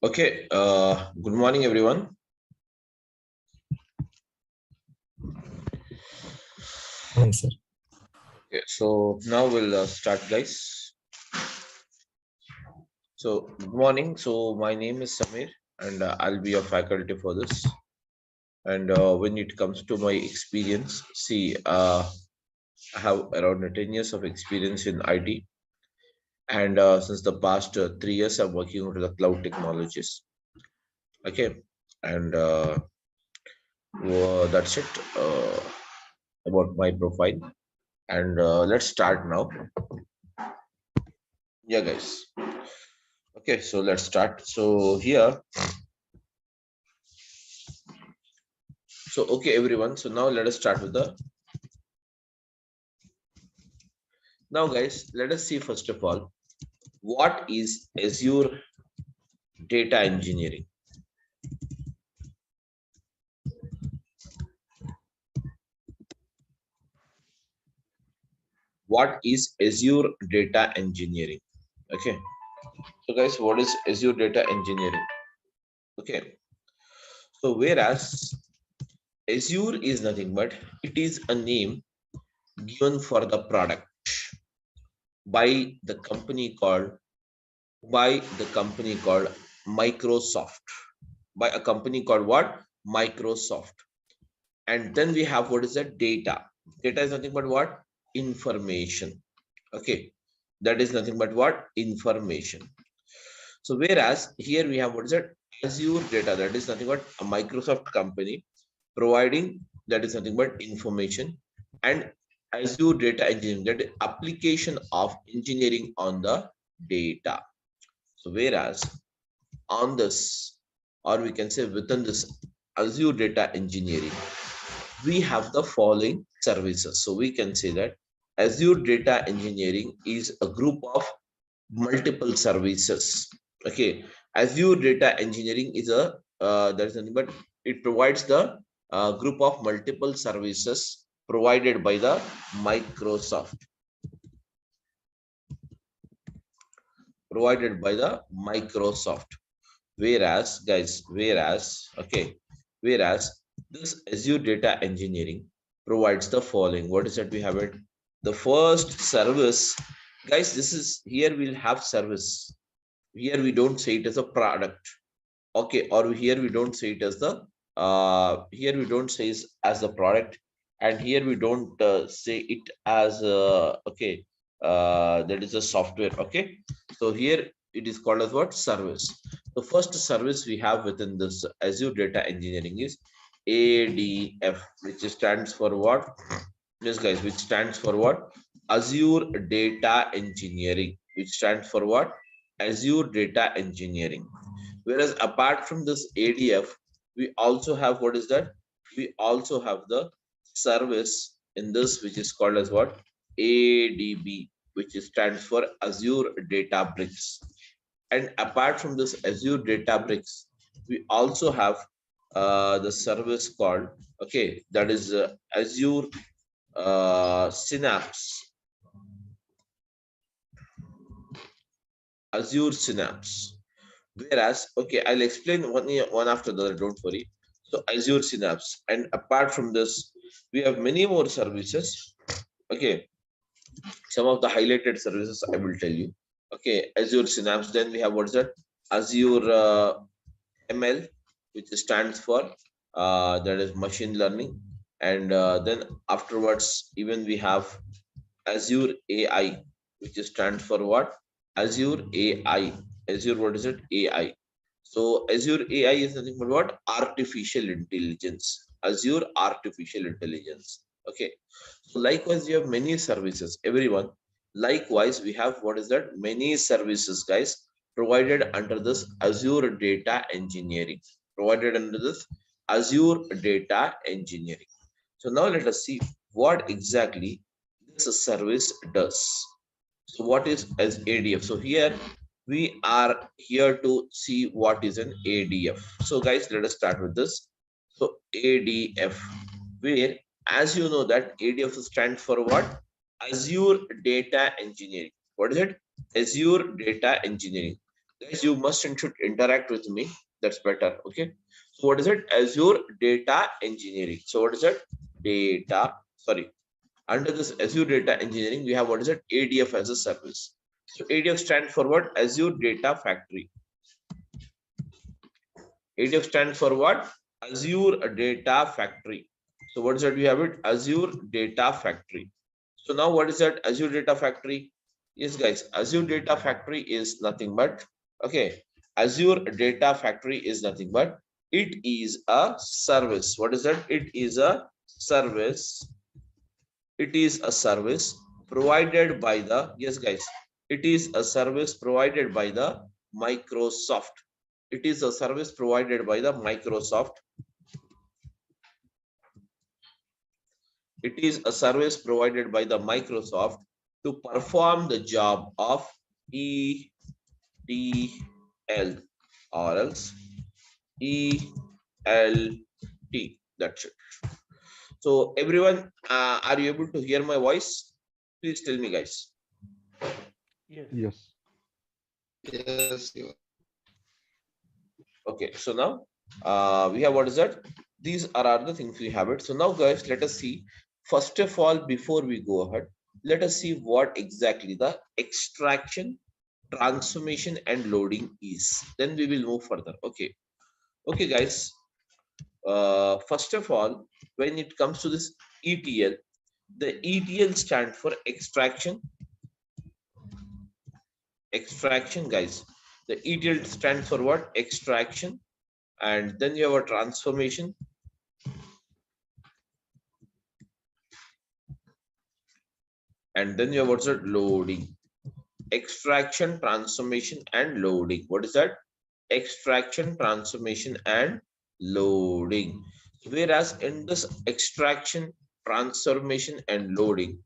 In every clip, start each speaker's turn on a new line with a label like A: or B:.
A: Okay, good morning, everyone.
B: Morning, sir.
A: Okay, so now we'll start, guys. So, good morning. So, my name is Samir, and I'll be your faculty for this. And when it comes to my experience, see, I have around 10 years of experience in IT, and since the past 3 years, I'm working with the cloud technologies. Okay, and that's it about my profile. And let's start now. Yeah, guys. Okay, so let's start. So here, so okay, everyone. So now let us start with the. Now, guys, let us see first of all, what is Azure data engineering? What is Azure data engineering? Okay. So, guys, what is Azure data engineering? Okay. So, whereas Azure is nothing but it is a name given for the product by the company called Microsoft. By a company called what? Microsoft. And then we have what is that? Data. Data is nothing but what? Information. Okay. That is nothing but what? Information. So whereas here we have what is that? Azure data. That is nothing but a Microsoft company providing, that is nothing but information, and Azure data engineering, that is application of engineering on the data. So whereas on this, or we can say within this Azure data engineering, we have the following services. So we can say that Azure data engineering is a group of multiple services. Okay, Azure data engineering is a that is nothing but it provides the group of multiple services provided by the Microsoft. Provided by the Microsoft. Whereas, guys, whereas this Azure data engineering provides the following. What is that we have it? The first service, guys, this is here we'll have service. Here we don't say it as a product. Okay, or here we don't say it as the here we don't say it as the product, and here we don't say it as okay, that is a software. Okay, so here it is called as what? Service. The first service we have within this Azure data engineering is ADF, which stands for what? Yes, guys, which stands for what? Azure data engineering, which stands for what? Azure data engineering. Whereas apart from this ADF, we also have what is that? We also have the service in this, which is called as what? ADB, which stands for Azure Databricks. And apart from this Azure Databricks, we also have the service called, okay, that is Azure Synapse. Azure Synapse. Whereas, okay, I'll explain one after the other, don't worry. So Azure Synapse. And apart from this, we have many more services. Okay, some of the highlighted services I will tell you. Okay, Azure Synapse. Then we have what's that? Azure ML, which stands for that is machine learning. And then afterwards, even we have Azure AI, which stands for what? Azure AI. Azure, what is it? AI. So Azure AI is nothing but what? Artificial intelligence. Azure artificial intelligence. Okay. So likewise, you have many services, everyone. Likewise, we have what is that? Many services, guys, provided under this Azure data engineering. Provided under this Azure data engineering. So now let us see what exactly this service does. So what is as ADF? So here we are here to see what is an ADF. So guys, let us start with this. So ADF, where as you know that ADF stands for what? Azure Data Engineering. What is it? Azure Data Engineering. Guys, you must and should interact with me. That's better. Okay. So what is it? Azure Data Engineering. So what is it? Data. Sorry. Under this Azure Data Engineering, we have what is it? ADF as a service. So ADF stands for what? Azure Data Factory. ADF stands for what? Azure Data Factory. So what is that? We have it Azure Data Factory. So now what is that Azure Data Factory? Yes, guys, Azure Data Factory is nothing but, okay, Azure Data Factory is nothing but it is a service. What is that? It is a service. It is a service provided by the, yes, guys, it is a service provided by the Microsoft. It is a service provided by the Microsoft. It is a service provided by the Microsoft to perform the job of ETL or else ELT. That's it. So everyone, are you able to hear my voice? Please tell me, guys.
B: Yes.
C: Yes.
D: Yes, you.
A: Okay, so now we have what is that? These are other things we have it. So now, guys, let us see. First of all, before we go ahead, let us see what exactly the extraction, transformation, and loading is. Then we will move further. Okay, okay, guys. First of all, when it comes to this ETL, the ETL stands for extraction. Extraction, guys. The ETL stands for what? Extraction. And then you have a transformation. And then you have what's that? Loading. Extraction, transformation, and loading. What is that? Extraction, transformation, and loading. Whereas in this extraction, transformation, and loading,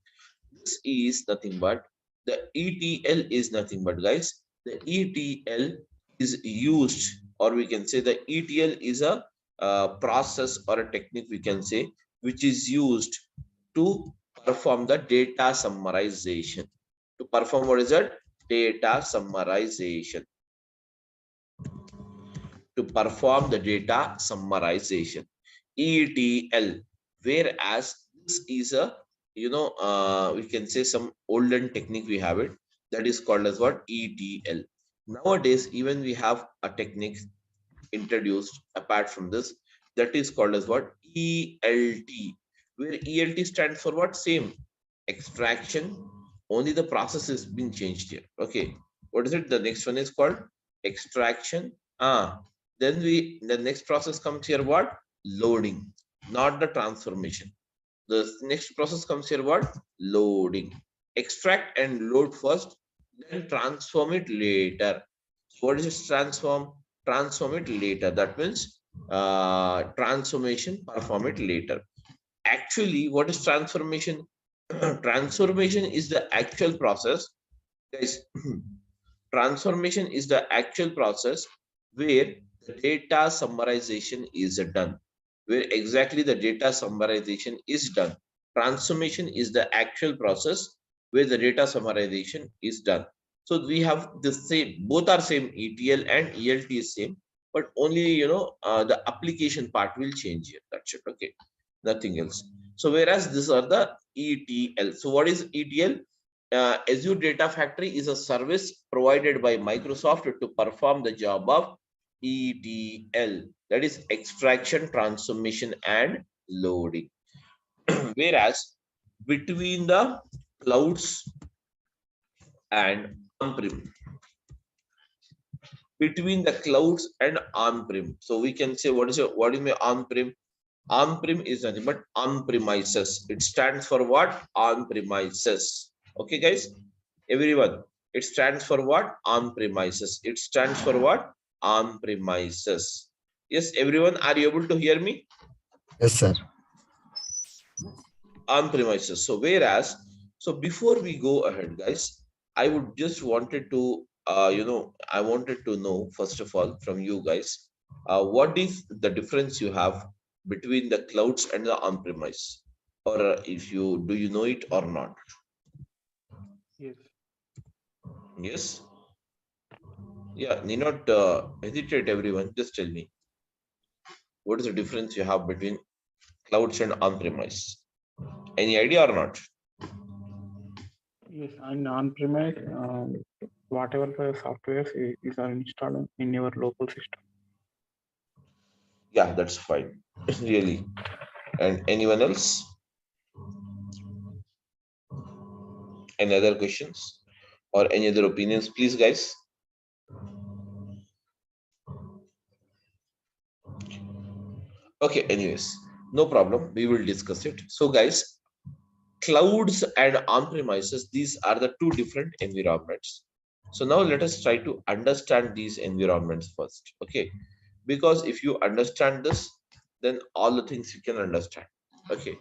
A: this is nothing but the ETL is nothing but, guys, the ETL is used, or we can say the ETL is a process or a technique, we can say, which is used to perform the data summarization. To perform what is that? Data summarization. To perform the data summarization. ETL. Whereas this is a, we can say some olden technique we have it, that is called as what? ETL. Nowadays, even we have a technique introduced apart from this, that is called as what? ELT, where ELT stands for what? Same extraction, only the process has been changed here. Okay, what is it? The next one is called extraction. Then the next process comes here, what? Loading, not the transformation. The next process comes here, what? Loading. Extract and load first, then transform it later. What is this transform? Transform it later. That means transformation, perform it later. Actually, what is transformation? Transformation is the actual process, guys. Transformation is the actual process where the data summarization is done. Where exactly the data summarization is done. Transformation is the actual process where the data summarization is done. So we have the same, both are same, ETL and ELT is same, but only the application part will change here. That's it. Okay, nothing else. So whereas these are the ETL. So what is ETL? Azure Data Factory is a service provided by Microsoft to perform the job of ETL, that is extraction, transformation, and loading. Whereas between the clouds and on-prem, between the clouds and on-prem, so we can say what do you mean on-prem? On-prem is nothing but on-premises. It stands for what? On-premises. Okay, guys, everyone. It stands for what? On-premises. It stands for what? On-premises. Yes, everyone. Are you able to hear me?
D: Yes, sir.
A: On-premises. So whereas, so before we go ahead, guys, I would just wanted to, I wanted to know first of all from you guys, what is the difference you have between the clouds and the on-premise, or if you do you know it or not?
B: Yes.
A: Yes. Yeah, need not hesitate, everyone. Just tell me what is the difference you have between clouds and on-premise. Any idea or not?
B: Yes, and on-premise, whatever the software is are installed in your local system.
A: Yeah, that's fine. Really. And anyone else? Any other questions or any other opinions, please, guys? Okay, anyways, no problem. We will discuss it. So, guys, clouds and on-premises, these are the two different environments. So now let us try to understand these environments first. Okay, because if you understand this, then all the things you can understand. Okay,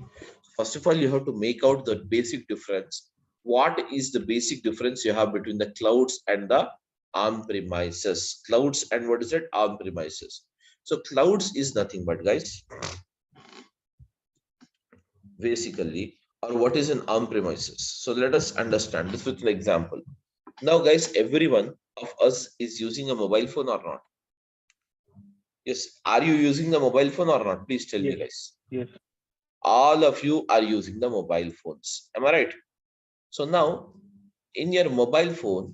A: first of all, you have to make out the basic difference. What is the basic difference you have between the clouds and the on-premises? Clouds and what is it? On-premises. So clouds is nothing but, guys, basically, or what is an on-premises. So let us understand this with an example. Now, guys, everyone of us is using a mobile phone or not? Yes. Are you using the mobile phone or not? Please tell me,
B: Yes,
A: guys.
B: yes,
A: All of you are using the mobile phones. Am I right? So now, in your mobile phone,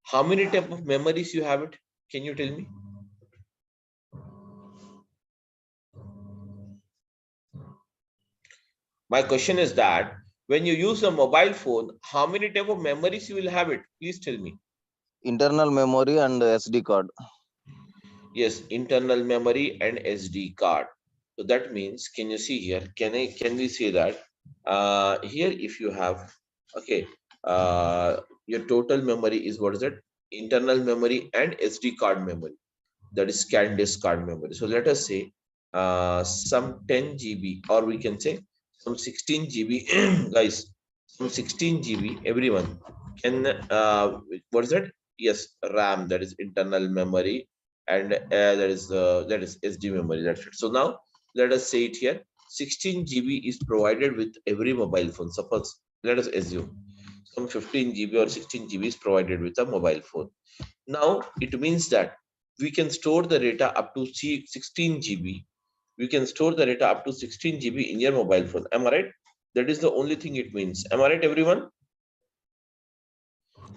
A: how many type of memories you have it? Can you tell me? My question is that when you use a mobile phone, how many type of memories you will have it? Please tell me.
C: Internal memory and SD card.
A: Yes, internal memory and SD card. So that means, can you see here? Can we say that here if you have, okay, your total memory is what is it? Internal memory and SD card memory. That is scan disk card memory. So let us say some 10 GB, or we can say some 16 GB, guys, some 16 GB. Everyone can what is it? Yes, RAM, that is internal memory, and that is SD memory. That's it. So now let us say it here. 16 GB is provided with every mobile phone. Suppose let us assume some 15 GB or 16 GB is provided with a mobile phone. Now it means that we can store the data up to 16 GB. We can store the data up to 16 GB in your mobile phone. Am I right? That is the only thing it means. Am I right, everyone?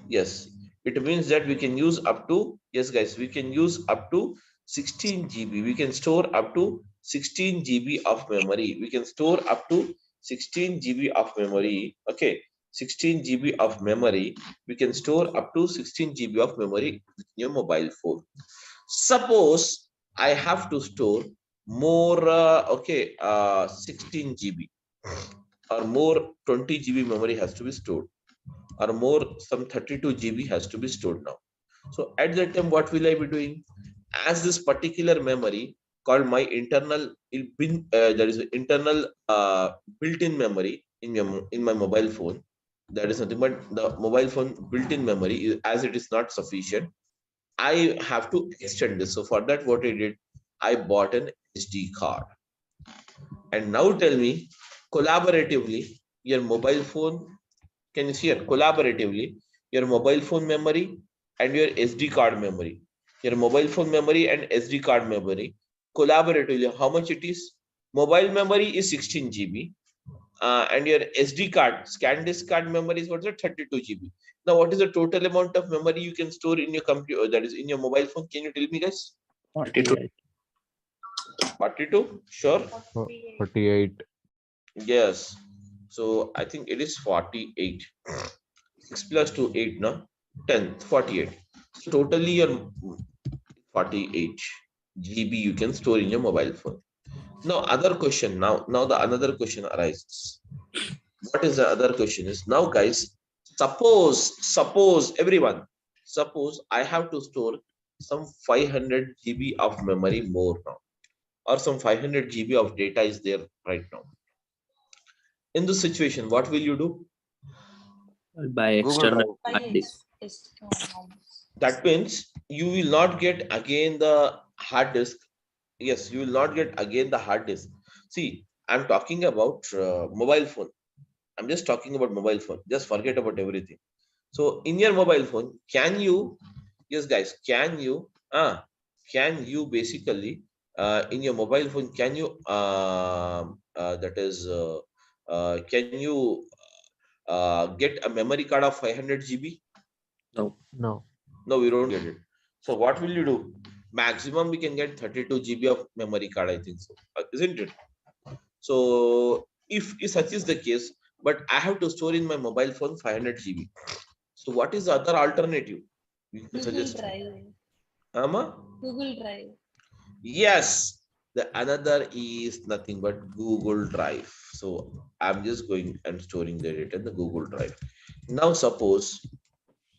A: Yes. It means that we can use up to, yes, guys, we can use up to 16 GB. We can store up to 16 GB of memory. We can store up to 16 GB of memory. Okay. 16 GB of memory. We can store up to 16 GB of memory in your mobile phone. Suppose I have to store more, 16 GB or more 20 GB memory has to be stored, or more some 32 GB has to be stored now. So at that time, what will I be doing? As this particular memory called my internal, there is an internal built-in memory in my mobile phone. That is nothing but the mobile phone built-in memory. As it is not sufficient, I have to extend this. So for that, what I did, I bought an SD card. And now tell me, collaboratively, your mobile phone, can you see here? Collaboratively, your mobile phone memory and your SD card memory. Your mobile phone memory and SD card memory. Collaboratively, how much it is? Mobile memory is 16 GB. And your SD card, scan disk card memory is what's it? 32 GB. Now, what is the total amount of memory you can store in your computer, that is in your mobile phone? Can you tell me, guys?
B: 48.
A: 42? Sure.
E: 48.
A: Yes. So I think it is 48. 6 plus 2, 8, no? 10, 48. So totally your 48 GB you can store in your mobile phone. Now other question, now the another question arises. What is the other question is, now guys, suppose everyone, suppose I have to store some 500 GB of memory more now, or some 500 GB of data is there right now. In this situation, what will you do?
F: By
C: Google
F: external
C: Drive.
F: hard disk.
A: That means you will not get again the hard disk. Yes, you will not get again the hard disk. See, I'm talking about mobile phone. I'm just talking about mobile phone. Just forget about everything. So in your mobile phone, can you Yes, guys, can you basically in your mobile phone, can you can you get a memory card of 500 GB?
F: No.
E: No.
A: No, we don't get it. So what will you do? Maximum we can get 32 GB of memory card, I think so, isn't it? So if such is the case, but I have to store in my mobile phone 500 GB. So what is the other alternative you can
G: Google
A: suggest?
G: Drive.
A: Ama?
G: Google Drive.
A: Yes, the another is nothing but Google Drive. So I'm just going and storing the data in the Google Drive. Now suppose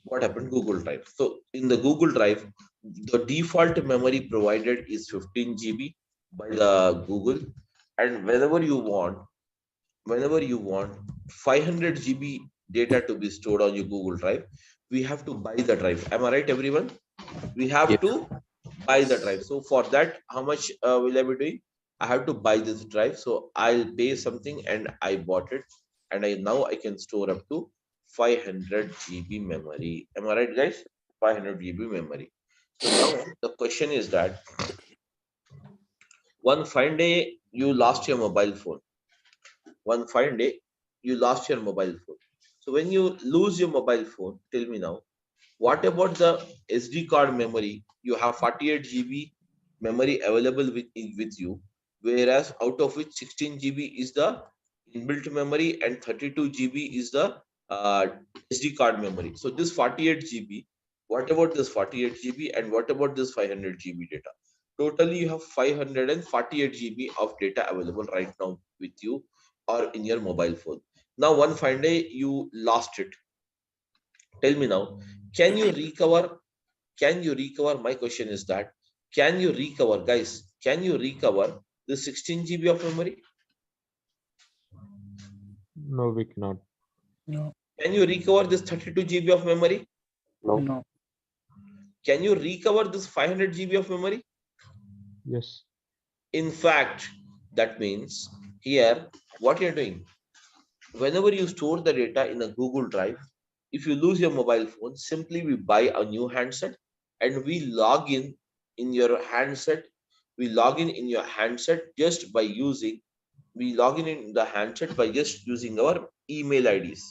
A: what happened Google Drive. So in the Google Drive, the default memory provided is 15 GB by the Google, and whenever you want 500 GB data to be stored on your Google Drive, we have to buy the drive. Am I right, everyone? We have
F: Yes.
A: to buy the drive. So for that, how much will I be doing? I have to buy this drive. So I'll pay something and I bought it. And now I can store up to 500 GB memory. Am I right, guys? 500 GB memory. So now the question is that one fine day you lost your mobile phone. One fine day you lost your mobile phone. So when you lose your mobile phone, tell me now, what about the SD card memory? You have 48 GB memory available with you, whereas out of which 16 GB is the inbuilt memory and 32 GB is the uh, SD card memory. So this 48 GB, what about this 48 GB and what about this 500 GB data? Totally, you have 548 GB of data available right now with you or in your mobile phone. Now, one fine day you lost it. Tell me now, can you recover? Can you recover? My question is that, can you recover, guys? Can you recover the 16 GB of memory?
E: No, we cannot.
B: No.
A: Can you recover this 32 GB of memory?
E: No.
B: No.
A: Can you recover this 500 GB of memory?
E: Yes.
A: In fact, that means here, what you're doing, whenever you store the data in a Google Drive, if you lose your mobile phone, simply we buy a new handset and we log in your handset. We log in your handset just by using, we log in the handset by just using our email IDs.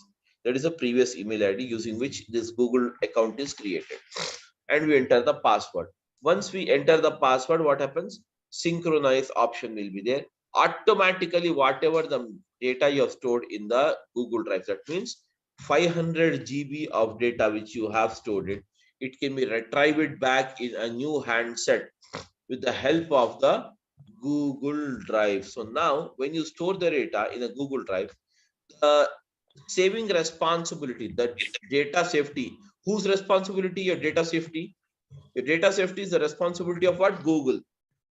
A: That is a previous email ID using which this Google account is created. And we enter the password. Once we enter the password, what happens? Synchronize option will be there. Automatically, whatever the data you have stored in the Google Drive, that means 500 GB of data which you have stored it can be retrieved back in a new handset with the help of the Google Drive. So now when you store the data in a Google Drive, the saving responsibility, that data safety, whose responsibility? Your data safety. Your data safety is the responsibility of what? Google.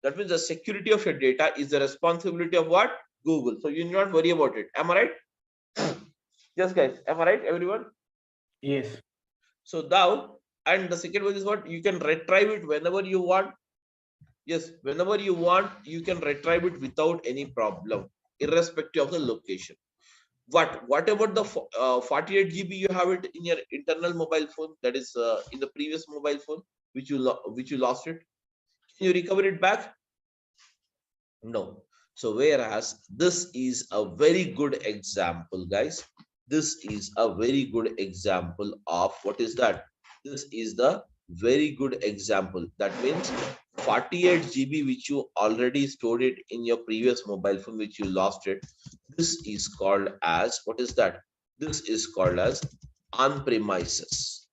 A: That means the security of your data is the responsibility of what? Google. So you need not worry about it. Am I right? Yes, guys. Am I right, everyone?
B: Yes.
A: So now, and the second one is what? You can retrieve it whenever you want. Yes, whenever you want, you can retrieve it without any problem, irrespective of the location. What about the 48 GB you have it in your internal mobile phone, that is in the previous mobile phone which you lost it? Can you recover it back? No. So whereas this is a very good example, guys. This is a very good example of what is that? This is the very good example. That means 48 GB which you already stored it in your previous mobile phone which you lost it. This is called as, what is that? This is called as on-premises.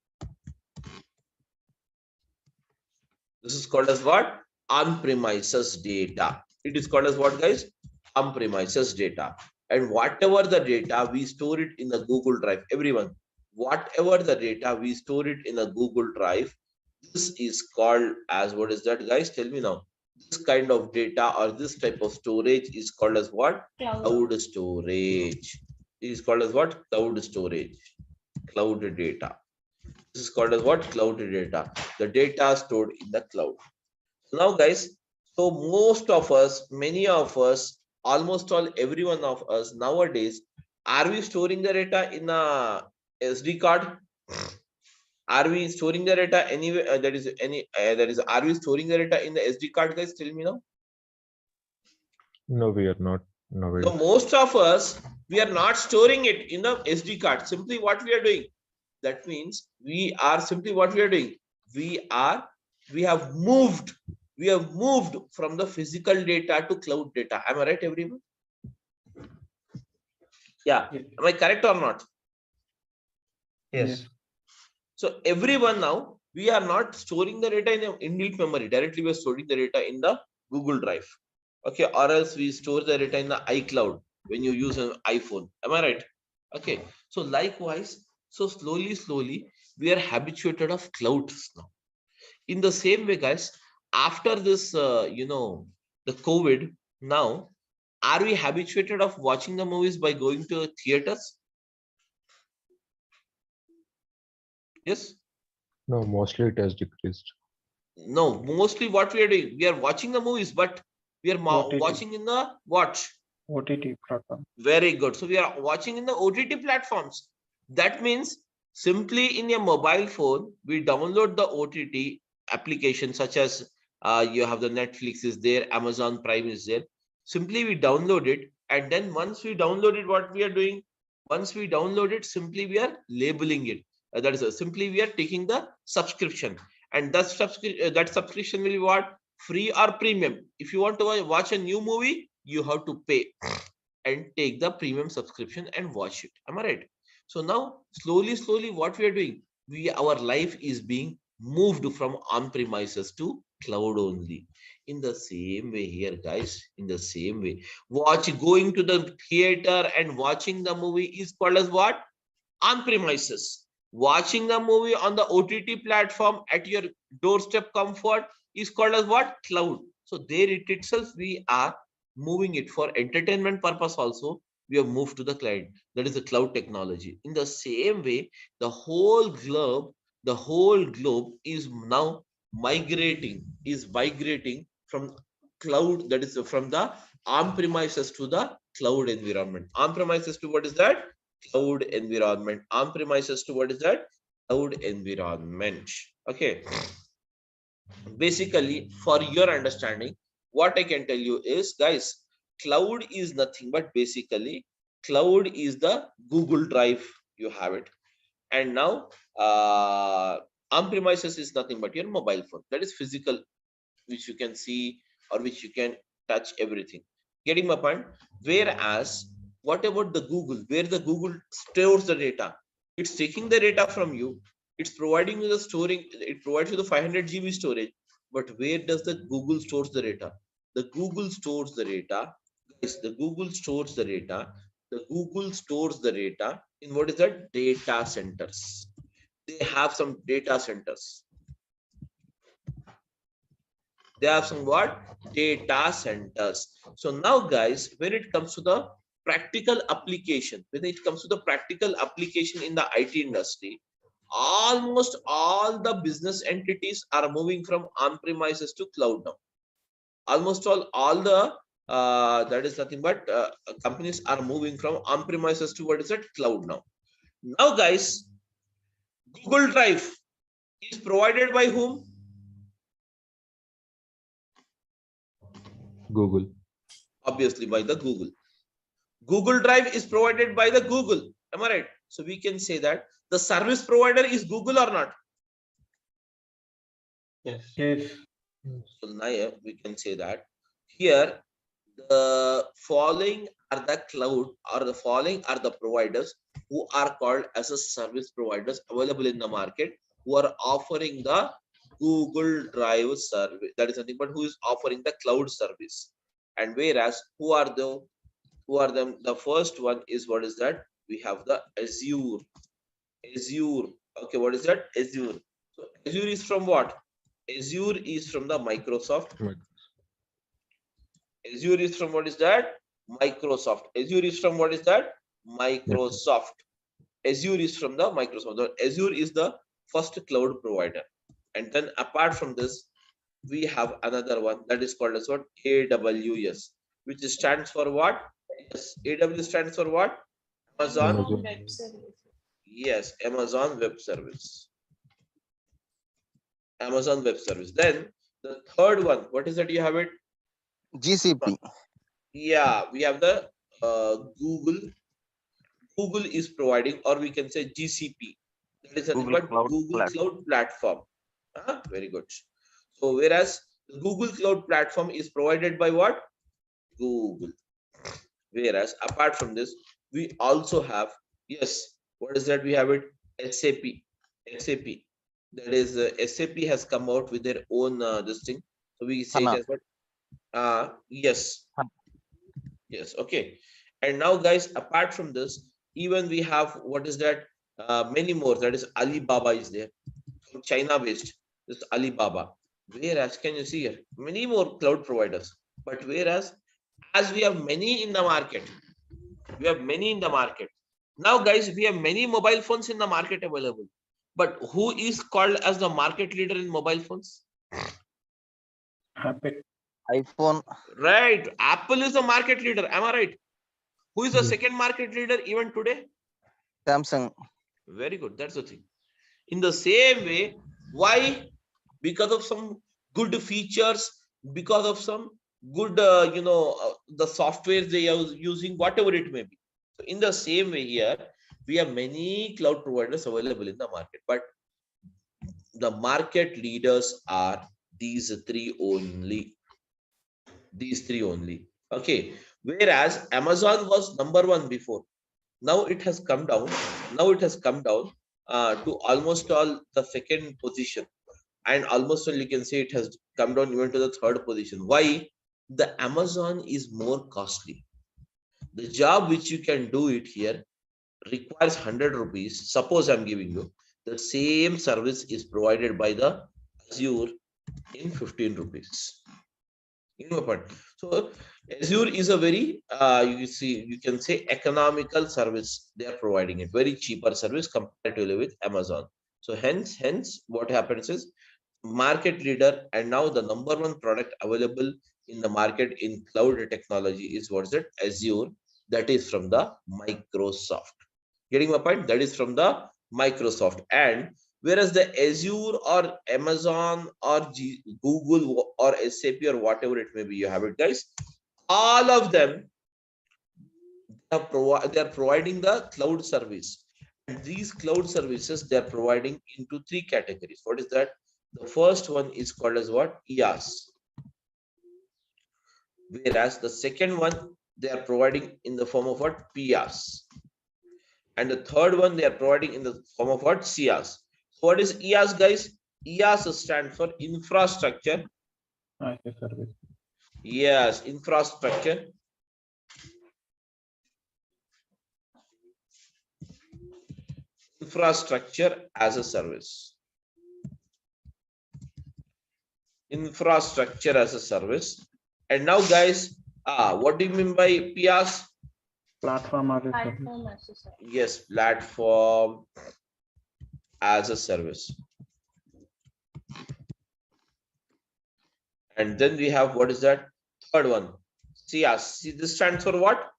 A: This is called as what? On-premises data. It is called as what, guys? On-premises data. And whatever the data, we store it in the Google Drive. Everyone, whatever the data, we store it in a Google Drive. This is called as, what is that, guys? Tell me now. This kind of data or this type of storage is called as what? Cloud storage. It is called as what? Cloud storage. Cloud data. This is called as what? Cloud data. The data stored in the cloud. Now, guys, so most of us, many of us, almost all, every one of us nowadays, are we storing the data in a SD card? Are we storing the data anywhere? Are we storing the data in the SD card, guys? Tell me now.
E: No, we are not
A: So
E: nowadays.
A: most of us, we are not storing it in the SD card. Simply what we are doing. That means we are simply what we are doing. We have moved from the physical data to cloud data. Am I right, everyone? Yeah.
B: Yes.
A: Am I correct or not?
B: Yes.
A: So everyone now, we are not storing the data in the inbuilt memory. Directly we are storing the data in the Google Drive. Okay, or else we store the data in the iCloud when you use an iPhone. Am I right? Okay. So likewise, so slowly, we are habituated of clouds now. In the same way, guys, after this, the COVID, now, are we habituated of watching the movies by going to theaters? Yes.
E: No, mostly it has decreased.
A: No, mostly what we are doing, we are watching the movies, but we are
B: OTT.
A: watching in the watch.
B: OTT platform.
A: Very good. So we are watching in the OTT platforms. That means simply in your mobile phone, we download the OTT application, such as you have the Netflix is there, Amazon Prime is there. Simply we download it, and then once we download it, what we are doing? Once we download it, simply we are labeling it. That is simply we are taking the subscription, and that subscription will be what? Free or premium. If you want to watch a new movie, you have to pay and take the premium subscription and watch it. Am I right? So now slowly, what we are doing, our life is being moved from on-premises to cloud only. In the same way here, guys, in the same way, going to the theater and watching the movie is called as what? On-premises. Watching the movie on the OTT platform at your doorstep comfort is called as what? Cloud. So there it itself, we are moving it for entertainment purpose also. We have moved to the cloud. That is the cloud technology. In the same way, the whole globe is now migrating from cloud, that is from the on-premises to the cloud environment. On-premises to what is that? Cloud environment. On-premises to what is that? Cloud environment. Okay. Basically, for your understanding, what I can tell you is, guys, cloud is nothing but basically, cloud is the Google Drive. You have it. And now, on-premises is nothing but your mobile phone. That is physical, which you can see or which you can touch everything. Getting my point? Whereas, what about the Google? Where the Google stores the data? It's taking the data from you. It's providing you the storing. It provides you the 500 GB storage. But where does the Google stores the data? The Google stores the data. Guys, the Google stores the data. The Google stores the data in what is that? Data centers. They have some data centers. They have some what? Data centers. So now, guys, when it comes to the practical application, in the IT industry, almost all the business entities are moving from on-premises to cloud now. Almost all the that is nothing but companies are moving from on-premises to what is that? Cloud now. Now, guys, Google Drive is provided by whom?
E: Google.
A: Obviously by the Google. Google Drive is provided by the Google. Am I right? So we can say that the service provider is Google or not?
B: Yes.
A: So now we can say that here the following are the cloud, or the following are the providers who are called as a service providers available in the market, who are offering the Google Drive service. That is nothing but who is offering the cloud service. And whereas who are them? The first one is, what is that? We have the Azure. Okay, what is that? Azure. So Azure is from what? Azure is from the Microsoft. Azure is from what is that? Microsoft. Azure is from what is that? Microsoft. Azure is from the Microsoft. Azure is the first cloud provider. And then apart from this, we have another one that is called as what? AWS, which stands for what? Yes, AWS stands for what? Amazon.
E: Amazon.
A: Yes, Amazon Web Service. Amazon Web Service. Then the third one, what is that you have it?
C: GCP.
A: Yeah, we have the Google. Google is providing, or we can say GCP. That is nothing
C: Google
A: but
C: Cloud
A: Google
C: Platform.
A: Cloud Platform. Very good. So whereas the Google Cloud Platform is provided by what? Google. Whereas apart from this, we also have, yes, what is that? We have it SAP. SAP. That is SAP has come out with their own this thing. So we say it
C: HANA.
A: as what? Yes.
C: HANA.
A: Yes. Okay. And now, guys, apart from this, even we have what is that? Many more. That is Alibaba is there, from China based. This Alibaba. Whereas, can you see here? Many more cloud providers. But whereas, as we have many in the market, we have many in the market. Now, guys, we have many mobile phones in the market available. But who is called as the market leader in mobile phones?
B: Happy.
C: iPhone.
A: Right. Apple is the market leader. Am I right? Who is the
E: Yes.
A: second market leader even today?
C: Samsung.
A: Very good. That's the thing. In the same way, why? Because of some good features, because of some good, the software they are using, whatever it may be. So in the same way here, we have many cloud providers available in the market, but the market leaders are these three only. These three only. Okay. Whereas Amazon was number one before. Now it has come down. Now it has come down to almost all the second position, and almost all you can say it has come down even to the third position. Why? The Amazon is more costly. The job which you can do it here requires 100 rupees. Suppose I'm giving you the same service is provided by the Azure in 15 rupees. You know what? So Azure is a very you can say economical service. They are providing it very cheaper service comparatively with Amazon. So hence what happens is market leader, and now the number one product available in the market in cloud technology is what's it? Azure. That is from the Microsoft. Getting my point? That is from the Microsoft. And whereas the Azure or Amazon or Google or SAP or whatever it may be, you have it, guys. All of them they are providing the cloud service. And these cloud services they are providing into three categories. What is that? The first one is called as what? IaaS. Whereas the second one they are providing in the form of what? PaaS. And the third one they are providing in the form of what? SIAS. So what is IaaS, guys? IaaS stands for infrastructure.
B: As a service.
A: Yes, infrastructure. Infrastructure as a service. Infrastructure as a service. And now, guys, what do you mean by PaaS?
B: Platform as a service.
A: Yes, platform as a service. And then we have what is that? Third one. SIAS. See, this stands for what?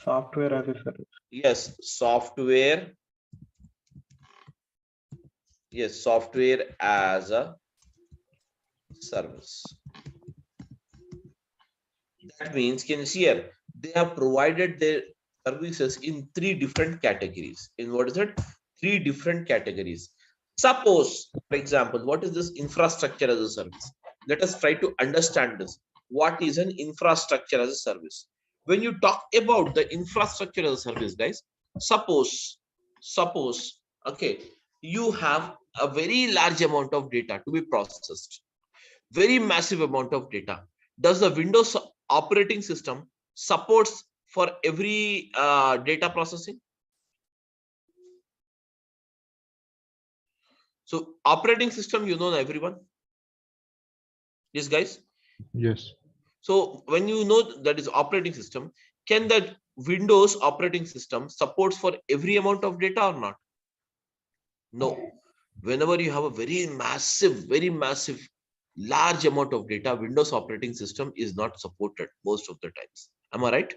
B: Software as a service.
A: Yes, software. Yes, software as a service. That means, can you see here? They have provided their services in three different categories. In what is it? Three different categories. Suppose, for example, what is this infrastructure as a service? Let us try to understand this. What is an infrastructure as a service? When you talk about the infrastructure as a service, guys, suppose, okay, you have a very large amount of data to be processed, very massive amount of data. Does the Windows operating system supports for every data processing? So operating system, you know everyone. Yes, guys.
E: Yes.
A: So when you know that is operating system, can that Windows operating system supports for every amount of data or not? No. Whenever you have a very massive, large amount of data, Windows operating system is not supported most of the times. Am I right?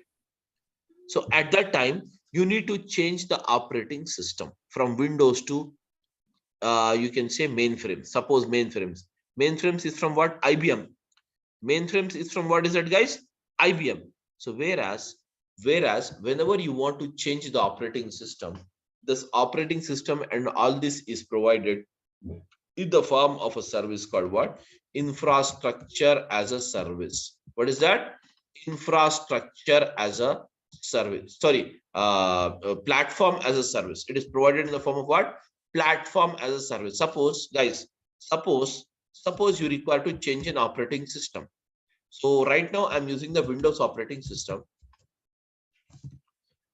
A: So at that time, you need to change the operating system from Windows to you can say mainframes. Suppose mainframes. Mainframes is from what? IBM. Mainframes is from what is that, guys? IBM. So whereas whenever you want to change the operating system, this operating system and all this is provided in the form of a service called what? Infrastructure as a service. What is that? Infrastructure as a service. Sorry, platform as a service. It is provided in the form of what? Platform as a service. Suppose, guys, suppose you require to change an operating system. So right now I'm using the Windows operating system,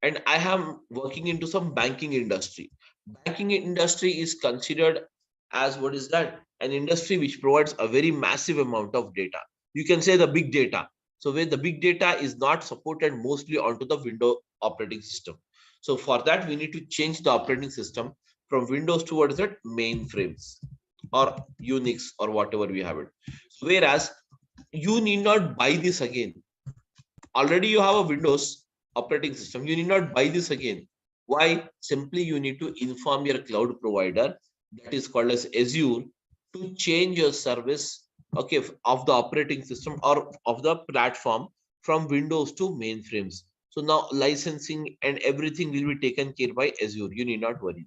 A: and I am working into some banking industry. Banking industry is considered as what is that? An industry which provides a very massive amount of data. You can say the big data. So where the big data is not supported mostly onto the Windows operating system. So for that, we need to change the operating system from Windows to what is that? Mainframes or Unix or whatever we have it. Whereas you need not buy this again. Already you have a Windows operating system. You need not buy this again. Why? Simply you need to inform your cloud provider, that is called as Azure, to change your service, okay, of the operating system or of the platform from Windows to mainframes. So now licensing and everything will be taken care by Azure. You need not worry.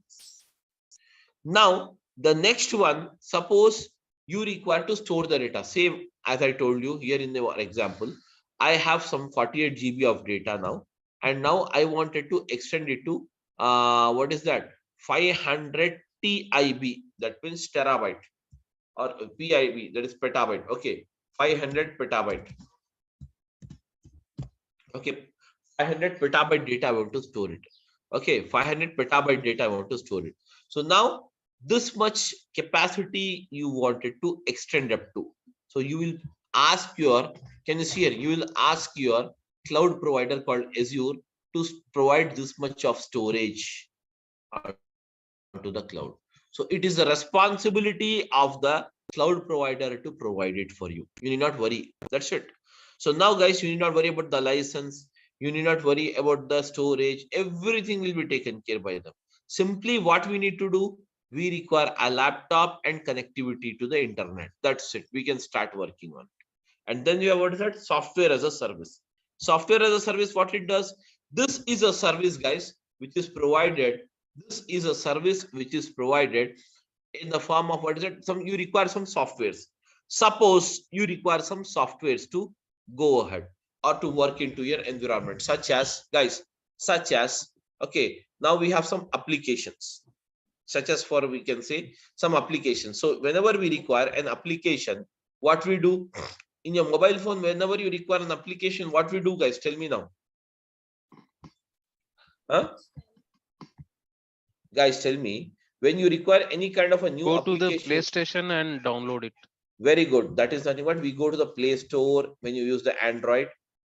A: Now the next one, suppose you require to store the data. Same as I told you here in the example, I have some 48 GB of data now, and now I wanted to extend it to what is that? 500 TIB, that means terabyte, or PIB, that is petabyte. Okay, 500 petabyte. Okay, 500 petabyte data I want to store it. Okay, 500 petabyte data I want to store it. So now this much capacity you wanted to extend up to. So you will ask your, can you see here? You will ask your cloud provider called Azure to provide this much of storage onto the cloud. So it is the responsibility of the cloud provider to provide it for you. You need not worry. That's it. So now, guys, you need not worry about the license. You need not worry about the storage. Everything will be taken care by them. Simply what we need to do, we require a laptop and connectivity to the internet. That's it. We can start working on it. And then you have what is that? Software as a service. Software as a service, what it does? This is a service, guys, which is provided. This is a service which is provided in the form of what is it? You require some softwares. Suppose you require some softwares to go ahead or to work into your environment, such as, guys, okay, now we have some applications, such as for, we can say, some applications. So whenever we require an application, what we do in your mobile phone, whenever you require an application, what we do, guys? Tell me now. Huh? Guys, tell me, when you require any kind of a new
G: Go to the
A: application,
G: PlayStation and download it.
A: very good. That is nothing but we go to the Play Store when you use the Android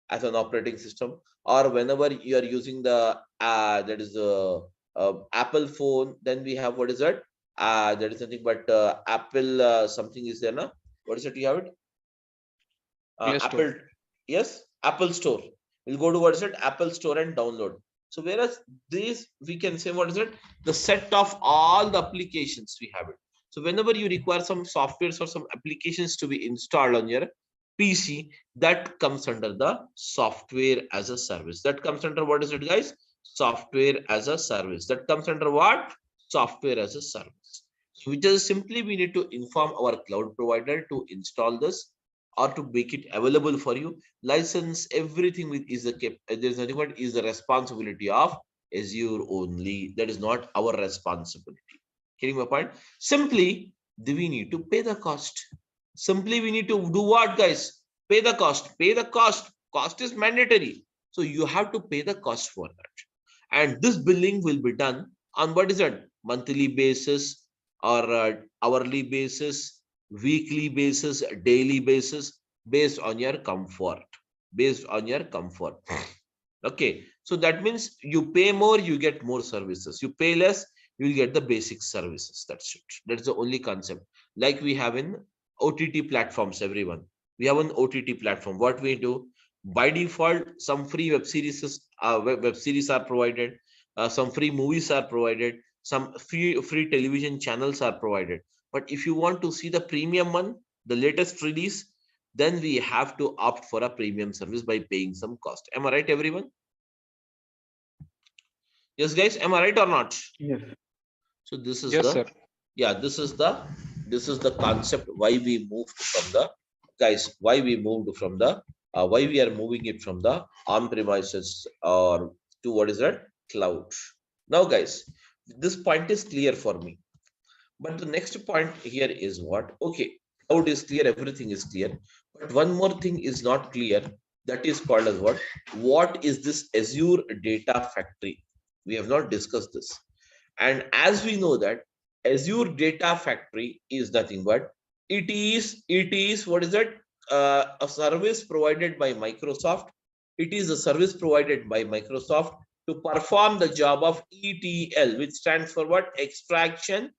A: as an operating system, or whenever you are using the that is the Apple phone, then we have what is that? That is nothing but Apple something is there, na? What is it? You have it?
G: Play Store.
A: Apple, yes, Apple Store. We'll go to what is it? Apple Store and download. So whereas this, we can say what is it? The set of all the applications we have it. So whenever you require some softwares or some applications to be installed on your PC, that comes under the software as a service. That comes under what is it, guys? Software as a service. That comes under what? Software as a service. So we just simply we need to inform our cloud provider to install this or to make it available for you. License everything with is the there's nothing but is the responsibility of Azure only. That is not our responsibility. Getting my point? Simply, we need to pay the cost. Simply, we need to do what, guys? Pay the cost. Pay the cost. Cost is mandatory. So you have to pay the cost for that. And this billing will be done on what is it? Monthly basis or hourly basis, weekly basis, daily basis, based on your comfort. Based on your comfort. Okay. So that means you pay more, you get more services. You pay less, you will get the basic services. That's it. That's the only concept. Like we have in OTT platforms, everyone. We have an OTT platform. What we do, by default, some free web series are provided. Some free movies are provided. some free television channels are provided. But if you want to see the premium one, the latest release, then we have to opt for a premium service by paying some cost. Am I right, everyone? Yes, guys, am I right or not?
B: Yes.
A: So this is
G: Yes,
A: the,
G: sir.
A: yeah, this is the concept why we moved from the, guys, why we moved from the why we are moving it from the on-premises or to what is that, cloud. Now, guys, this point is clear for me. But the next point here is what? Okay, cloud is clear, everything is clear. But one more thing is not clear. That is called as what? What is this Azure Data Factory? We have not discussed this. And as we know that Azure Data Factory is nothing but it is what is that? A service provided by Microsoft. It is a service provided by Microsoft to perform the job of ETL, which stands for what? Extraction,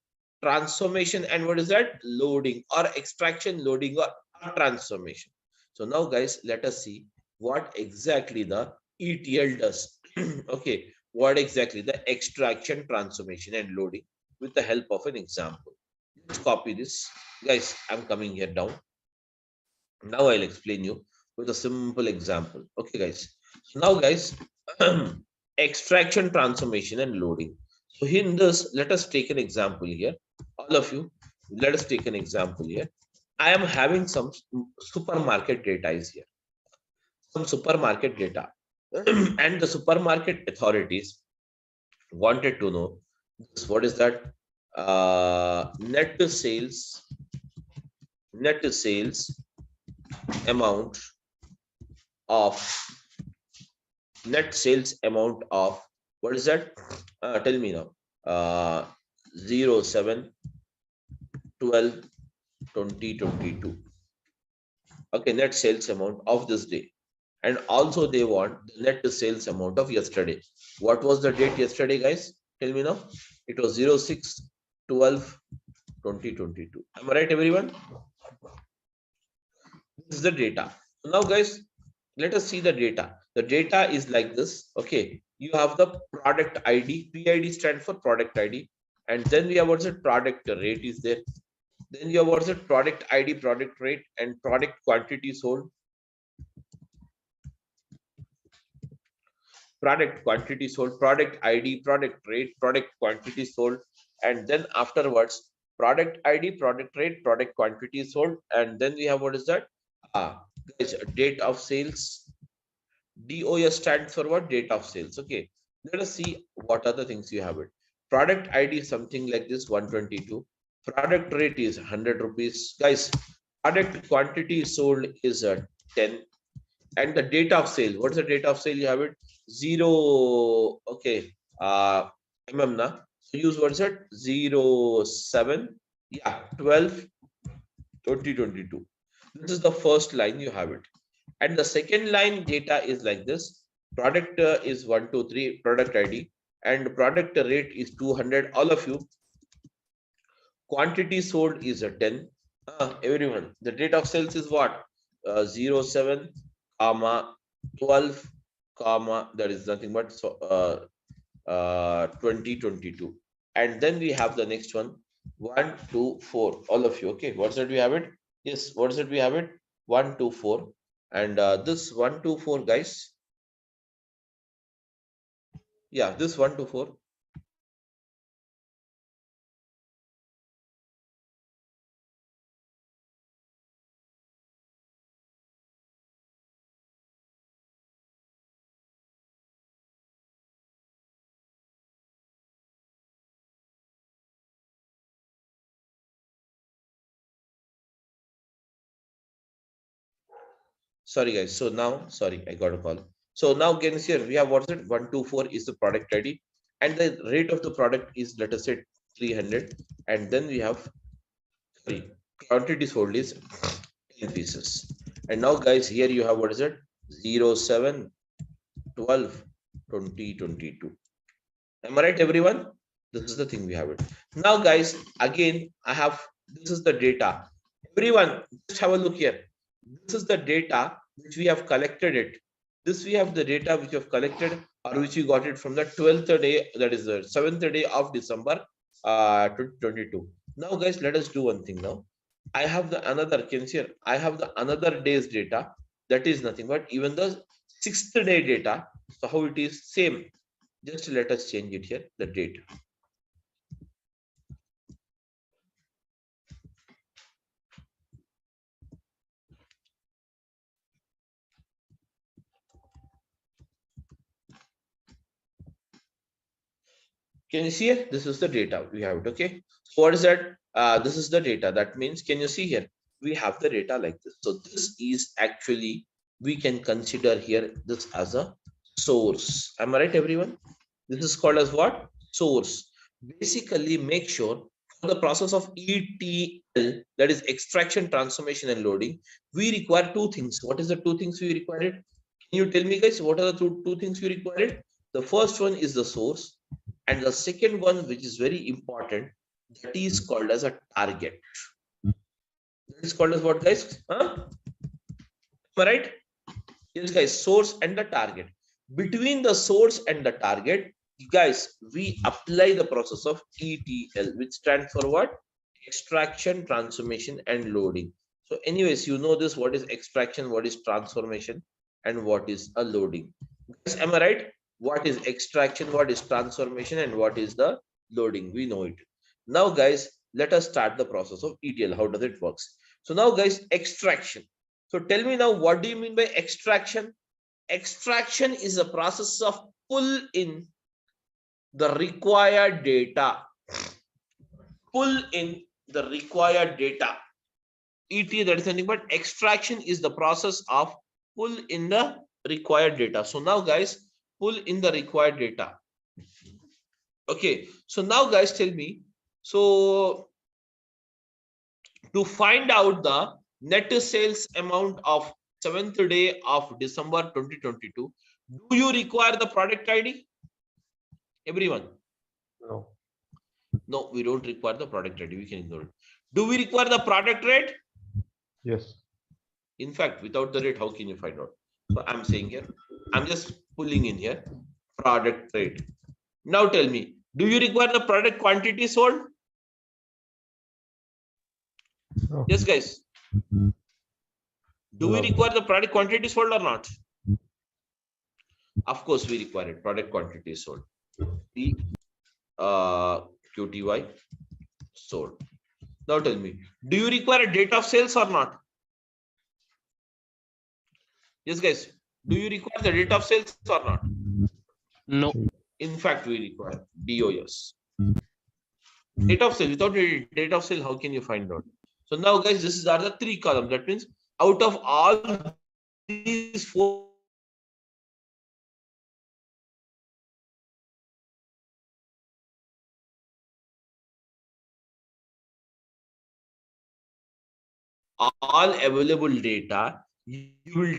A: transformation, and what is that? Loading, or extraction, loading, or transformation. So now, guys, let us see what exactly the ETL does. Okay, what exactly the extraction, transformation, and loading with the help of an example. Let's copy this, guys. I'm coming here down. Now I'll explain you with a simple example. Okay, guys. So now, guys, extraction, transformation, and loading. So in this, let us take an example here. All of you, let us take an example here. I am having some supermarket data is here. Some supermarket data. And the supermarket authorities wanted to know this, what is that? Net sales amount of net sales amount of what is that? Tell me now. 07 12 2022. Okay, net sales amount of this day. And also they want the net sales amount of yesterday. What was the date yesterday, guys? Tell me now. It was 06 12 2022. Am I right, everyone? This is the data. So now, guys, let us see the data. The data is like this. Okay, you have the product ID. PID stands for product ID. And then we have what's it? Product rate is there. Then you have what's it? Product ID, product rate, and product quantity sold. Product quantity sold, product ID, product rate, product quantity sold, and then afterwards, product ID, product rate, product quantity sold, and then we have what is that? Guys, date of sales. DOS stands for what? Date of sales. Okay, let us see what other things you have it. Product ID is something like this, 122. Product rate is 100 rupees. Guys, product quantity sold is 10. And the date of sale, what's the date of sale? You have it 0. Okay, na, so use what's it? 07, yeah, 12 2022. This is the first line, you have it. And the second line data is like this. Product is 123, product ID, and product rate is 200. All of you, quantity sold is a 10. Everyone, the date of sales is what? 07 comma 12 comma, that is nothing but 2022. And then we have the next one, 1 2 4. All of you, okay, what's that we have it? Yes, what's that we have it? 1 2 4. And this 1 2 4, guys, yeah, this 1 2 4. Sorry, guys. So now, sorry, I got a call. So now, again, here we have what's it? 1 2 4 is the product ID, and the rate of the product is, let us say, 300. And then we have, sorry, quantity sold is 10 pieces. And now, guys, here you have what is it? 07 12 2022. Am I right, everyone? This is the thing we have it. Now, guys, again, I have, this is the data. Everyone, just have a look here. This is the data which we have collected it. This we have the data which we have collected or which we got it from the 12th day, that is the 7th day of December 2022. Now guys, let us do one thing now. I have the another, can you see here? I have the another day's data, that is nothing but even the 6th day data. So how it is same, just let us change it here, the date. Can you see here? This is the data we have it. Okay. So what is that? This is the data. That means, can you see here? We have the data like this. So this is actually, we can consider here this as a source. Am I right, everyone? This is called as what? Source. Basically, make sure for the process of ETL, that is extraction, transformation, and loading, we require two things. What is the two things we required? Can you tell me, guys, what are the two things we required? The first one is the source, and the second one, which is very important, that is called as a target. That is called as what, guys? Huh? Am I right? Yes, guys, source and the target. Between the source and the target, guys, we apply the process of ETL, which stands for what? Extraction, transformation, and loading. So anyways, you know this, what is extraction, what is transformation, and what is a loading. Guys, am I right? What is extraction, what is transformation, and what is the loading? We know it. Now, guys, let us start the process of ETL. How does it works? So now, guys, extraction. So tell me now, what do you mean by extraction? Extraction is a process of pull in the required data. Pull in the required data. ET, that is nothing but extraction is the process of pull in the required data. So now, guys, pull in the required data. Okay. So now, guys, tell me. So to find out the net sales amount of 7th day of December 2022, do you require the product ID? Everyone?
E: No.
A: No, we don't require the product ID. We can ignore it. Do we require the product rate?
E: Yes.
A: In fact, without the rate, how can you find out? So I'm saying here, I'm just pulling in here product rate. Now tell me, do you require the product quantity sold?
E: No.
A: Yes, guys. Do we
E: No.
A: require the product quantity sold or not? Of course, we require it. Product quantity sold. The QTY sold. Now tell me, do you require a date of sales or not? Yes, guys. Do you require the date of sales or not?
G: No.
A: In fact, we require DOS. Date of sale. Without date of sale, how can you find out? So now, guys, this is are the three columns. That means out of all these four, all available data, you will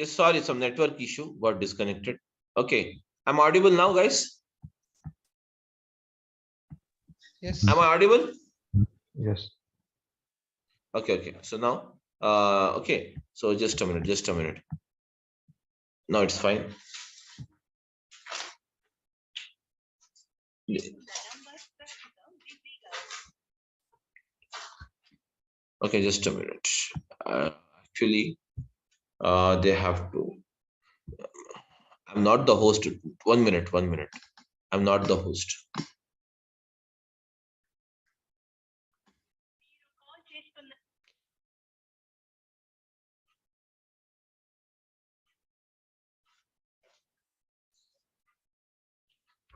A: sorry, some network issue got disconnected. Okay, I'm audible now, guys.
D: Yes.
A: Am I audible?
E: Yes.
A: Okay, okay. So now, okay. So just a minute, just a minute. Now it's fine. Okay, just a minute. Actually, they have to. I'm not the host. 1 minute, 1 minute. I'm not the host.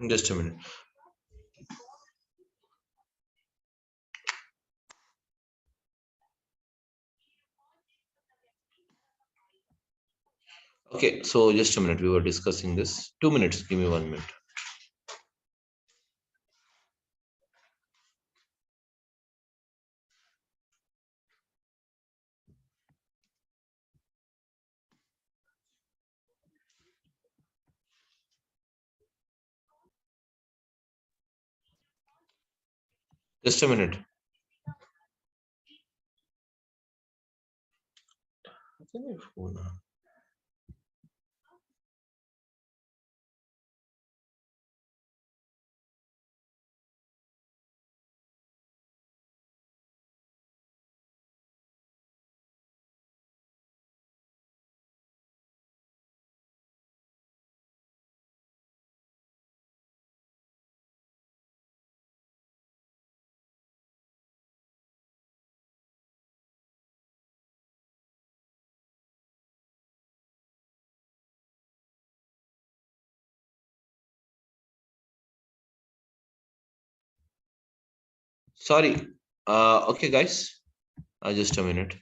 A: Just a minute. Okay, so just a minute. We were discussing this. 2 minutes. Give me 1 minute. Just a minute. Sorry. Okay, guys. Just a minute.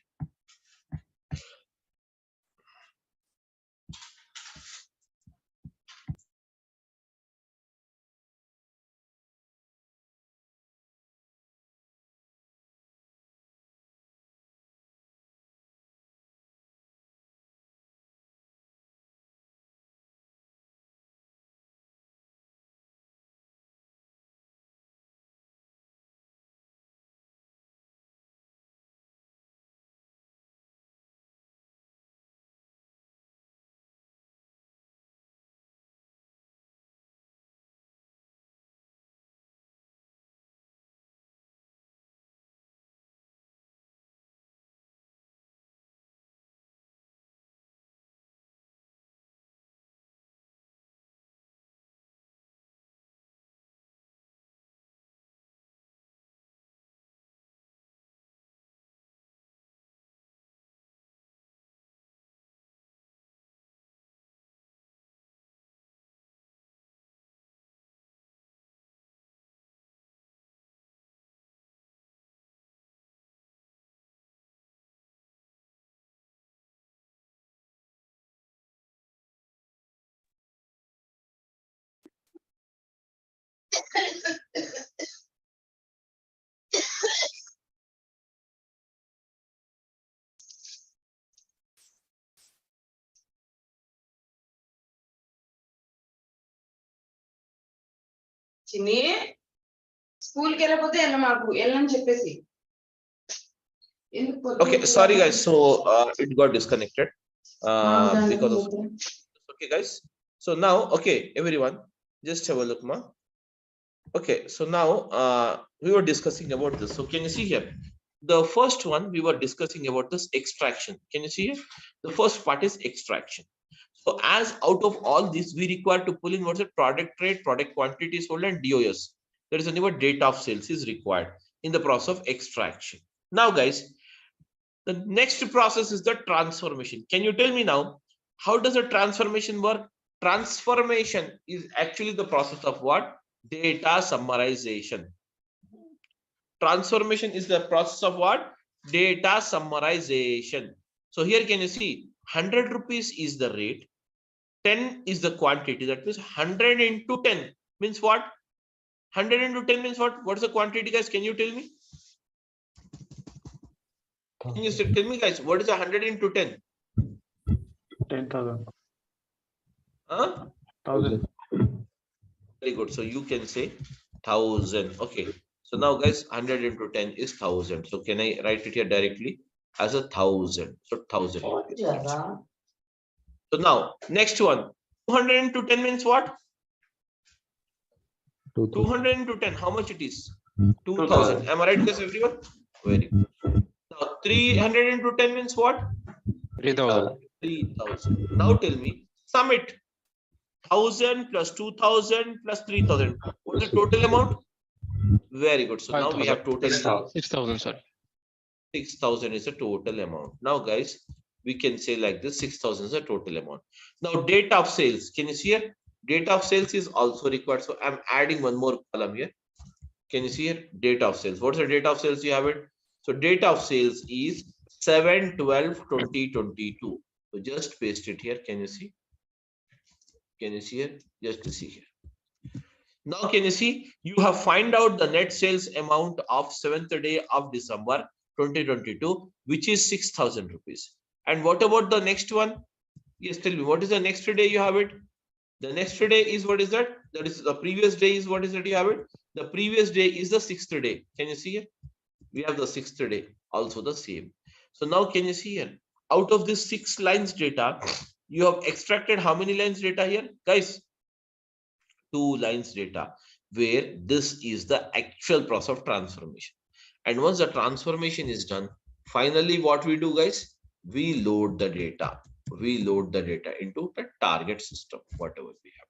H: చిన్ని school కి వెళ్ళకపోతే వెళ్ళని చెప్పేసి
A: Okay, sorry guys. So it got disconnected because of. Okay, guys. So now, okay, everyone, just have a look, ma. Okay, so now we were discussing about this. So can you see here? The first one we were discussing about this extraction. Can you see here? The first part is extraction. So as out of all this, we require to pull in what's the product rate, product quantity sold, and DOS. There is a new date of sales is required in the process of extraction. Now, guys, the next process is the transformation. Can you tell me now, how does a transformation work? Transformation is actually the process of what? Data summarization. Transformation is the process of what? Data summarization. So here can you see 100 rupees is the rate, 10 is the quantity. That means 100 into 10 means what? 100 into 10 means what? What is the quantity, guys? Can you tell me? Can you tell me, guys, what is 100 into 10?
B: 10,000.
A: Huh?
B: 1,000.
A: Very good. So you can say 1,000. Okay. So now, guys, 100 into 10 is 1,000. So can I write it here directly as 1,000? So 1,000. So now, next one. 200 into 10 means what?
E: 2000.
A: 200 into 10, how much it is? 2000. Am I right, guys, everyone? Very good. Now 300 into 10 means what?
G: 3000.
A: 3000. Now tell me, sum it. 1000 plus 2000 plus 3000. What is the total amount? Very good. So now we have total
G: 6000, sorry.
A: 6000 is the total amount. Now, guys, we can say like this: 6000 is the total amount. Now, date of sales. Can you see here? Date of sales is also required. So I'm adding one more column here. Can you see here? Date of sales. What's the date of sales? You have it. So date of sales is 7/12/2022. So just paste it here. Can you see? Can you see here? Just to see here. Now, can you see? You have find out the net sales amount of 7th day of December 2022, which is 6000 rupees. And what about the next one? Yes, tell me, what is the next day you have it? The next day is what is that? That is the previous day is what is that you have it? The previous day is the 6th day. Can you see here? We have the 6th day, also the same. So now can you see here? Out of this 6 lines data, you have extracted how many lines data here? Guys, 2 lines data, where this is the actual process of transformation. And once the transformation is done, finally what we do, guys, we load the data. We load the data into the target system, whatever we have.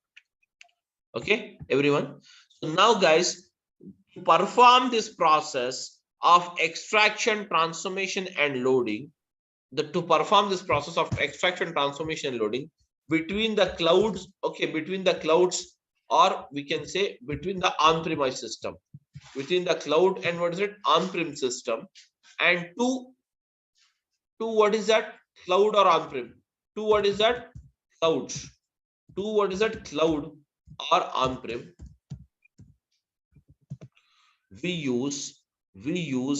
A: Okay, everyone. So now, guys, to perform this process of extraction, transformation, and loading, to perform this process of extraction, transformation, and loading between the clouds, okay, between the clouds, or we can say between the on-premise system, between the cloud and what is it? On-prem system, and to what is that? Cloud or on-prem? To what is that? Clouds. To what is that? Cloud or on-prem. We use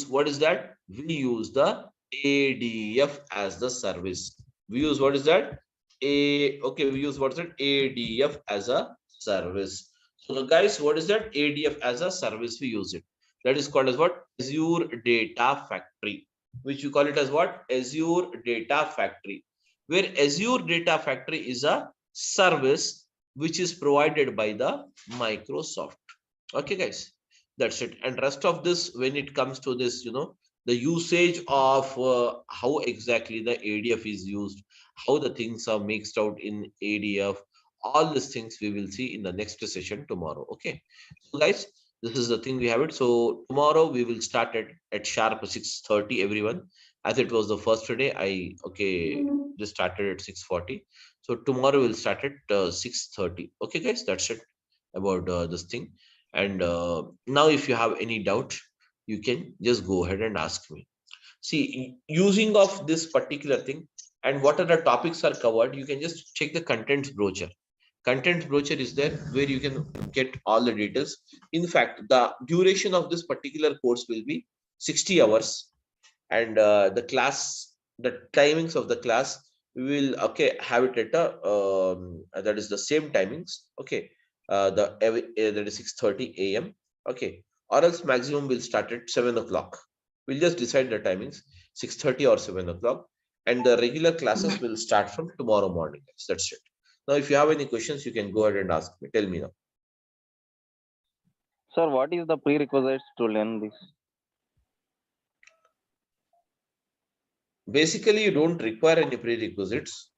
A: what is that? We use the ADF as the service. We use what is that? We use what is it? ADF as a service. So guys, what is that? ADF as a service, we use it. That is called as what? Azure Data Factory, which you call it as what? Azure Data Factory, where Azure Data Factory is a service which is provided by the Microsoft. Okay, guys, that's it. And rest of this, when it comes to this, the usage of how exactly the ADF is used, how the things are mixed out in ADF, all these things we will see in the next session tomorrow. Okay, so guys, this is the thing we have it. So tomorrow we will start at sharp 6:30, everyone. As it was the first day, I just started at 6:40. So tomorrow we'll start at 6:30. Okay, guys, that's it about this thing. And now if you have any doubt, you can just go ahead and ask me. See, using of this particular thing and what are the topics are covered, you can just check the contents brochure. Contents brochure is there where you can get all the details. In fact, the duration of this particular course will be 60 hours, and the timings of the class, we will have it at that is the same timings. Okay, that is 6:30 a.m. Okay, or else maximum will start at 7 o'clock. We'll just decide the timings, 6:30 or 7 o'clock, and the regular classes will start from tomorrow morning. That's it. Now, if you have any questions, you can go ahead and ask me. Tell me now.
C: Sir, what is the prerequisites to learn this?
A: Basically, you don't require any prerequisites.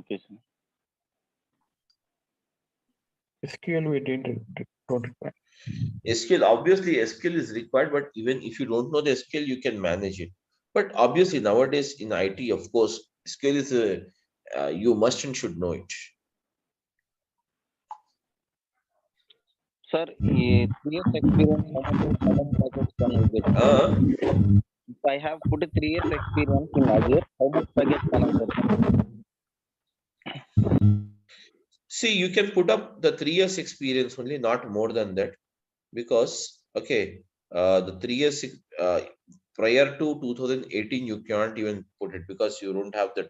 C: Okay, sir.
B: SQL we don't require.
A: SQL, obviously SQL is required, but even if you don't know the SQL, you can manage it. But obviously nowadays in IT, of course, SQL is you must and should know it.
C: Sir, 3 years experience, how much package can I get? If I have put 3 years experience in Azure, how much package can I get?
A: See, you can put up the 3 years experience only, not more than that, because the 3 years prior to 2018 you can't even put it because you don't have that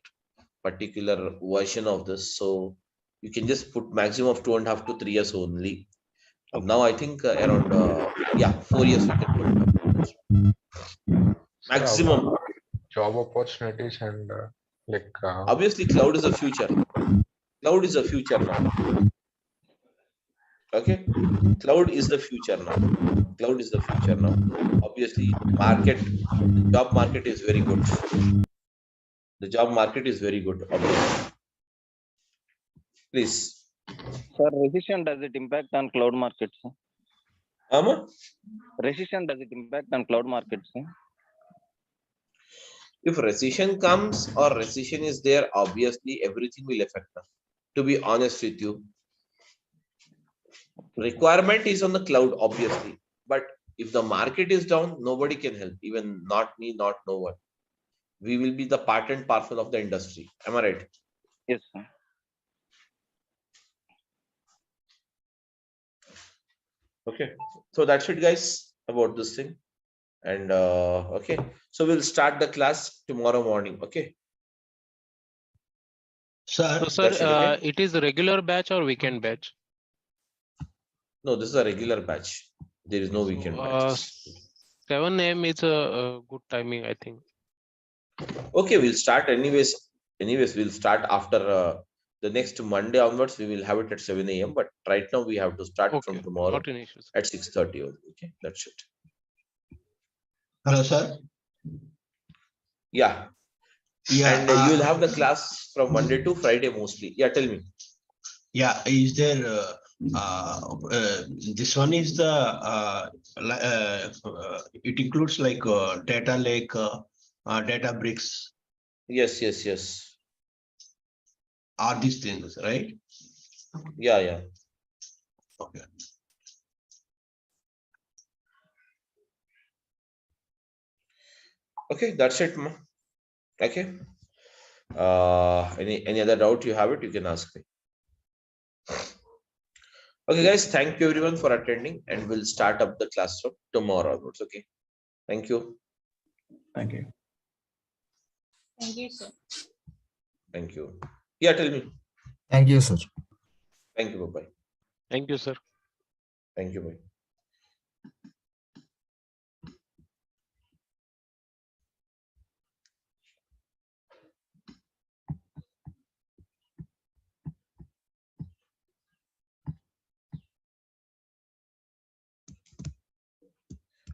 A: particular version of this. So you can just put maximum of 2.5 to 3 years only. Okay. Now I think around 4 years you can put it up. Maximum.
E: Job opportunities and
A: obviously cloud is the future. Cloud is the future now. Okay, cloud is the future now. Cloud is the future now. Obviously, the job market is very good. The job market is very good. Obviously. Please.
C: Sir, recession, does it impact on cloud markets? Recession, does it impact on cloud markets?
A: If recession comes or recession is there, obviously everything will affect us. To be honest with you, requirement is on the cloud, obviously. But if the market is down, nobody can help, even not me, not no one. We will be the part and parcel of the industry. Am I right?
C: Yes, sir.
A: Okay. So that's it, guys, about this thing. And okay, so we'll start the class tomorrow morning. Okay.
G: So,
D: Sir,
G: sir,
A: That's it, okay?
G: it is a regular batch or weekend batch?
A: No, this is a regular batch. There is no
G: So,
A: weekend batches.
G: 7 a.m. is a good timing, I think.
A: Okay, we'll start anyways. We'll start after the next Monday onwards. We will have it at 7 a.m. But right now we have to start
G: Okay,
A: from tomorrow
G: not an issue.
A: at 6:30. Okay, that's it.
D: hello, sir.
A: Yeah,
D: Yeah,
A: and you will have the class from Monday to Friday mostly. Yeah, tell me.
D: yeah. Is there this one is the it includes like data lake, data bricks,
A: Yes.
D: are these things, right?
A: Yeah.
D: Okay.
A: Okay, that's it, ma. Okay. Any other doubt you have it, you can ask me. Okay, guys, thank you everyone for attending, and we'll start up the classroom tomorrow onwards. Okay. Thank you.
B: Thank you.
H: Thank you, sir.
A: Thank you. Yeah, tell me.
D: Thank you, sir.
A: Thank you. Bye.
G: Thank you, sir.
A: Thank you. Bye.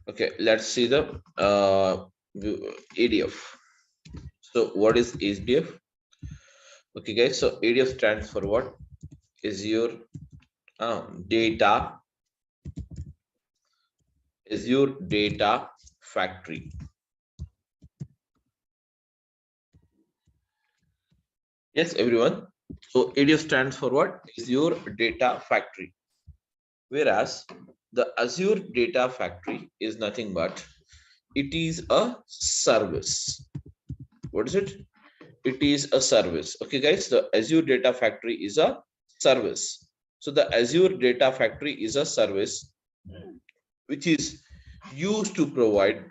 A: Okay, let's see the ADF. So what is ADF? Okay, guys, so ADF stands for what? Azure data factory. Yes, everyone. So ADF stands for what? Azure data factory. Whereas the Azure data factory is nothing but it is a service. What is it? It is a service. Okay, guys, the Azure data factory is a service. So the Azure data factory is a service which is used to provide,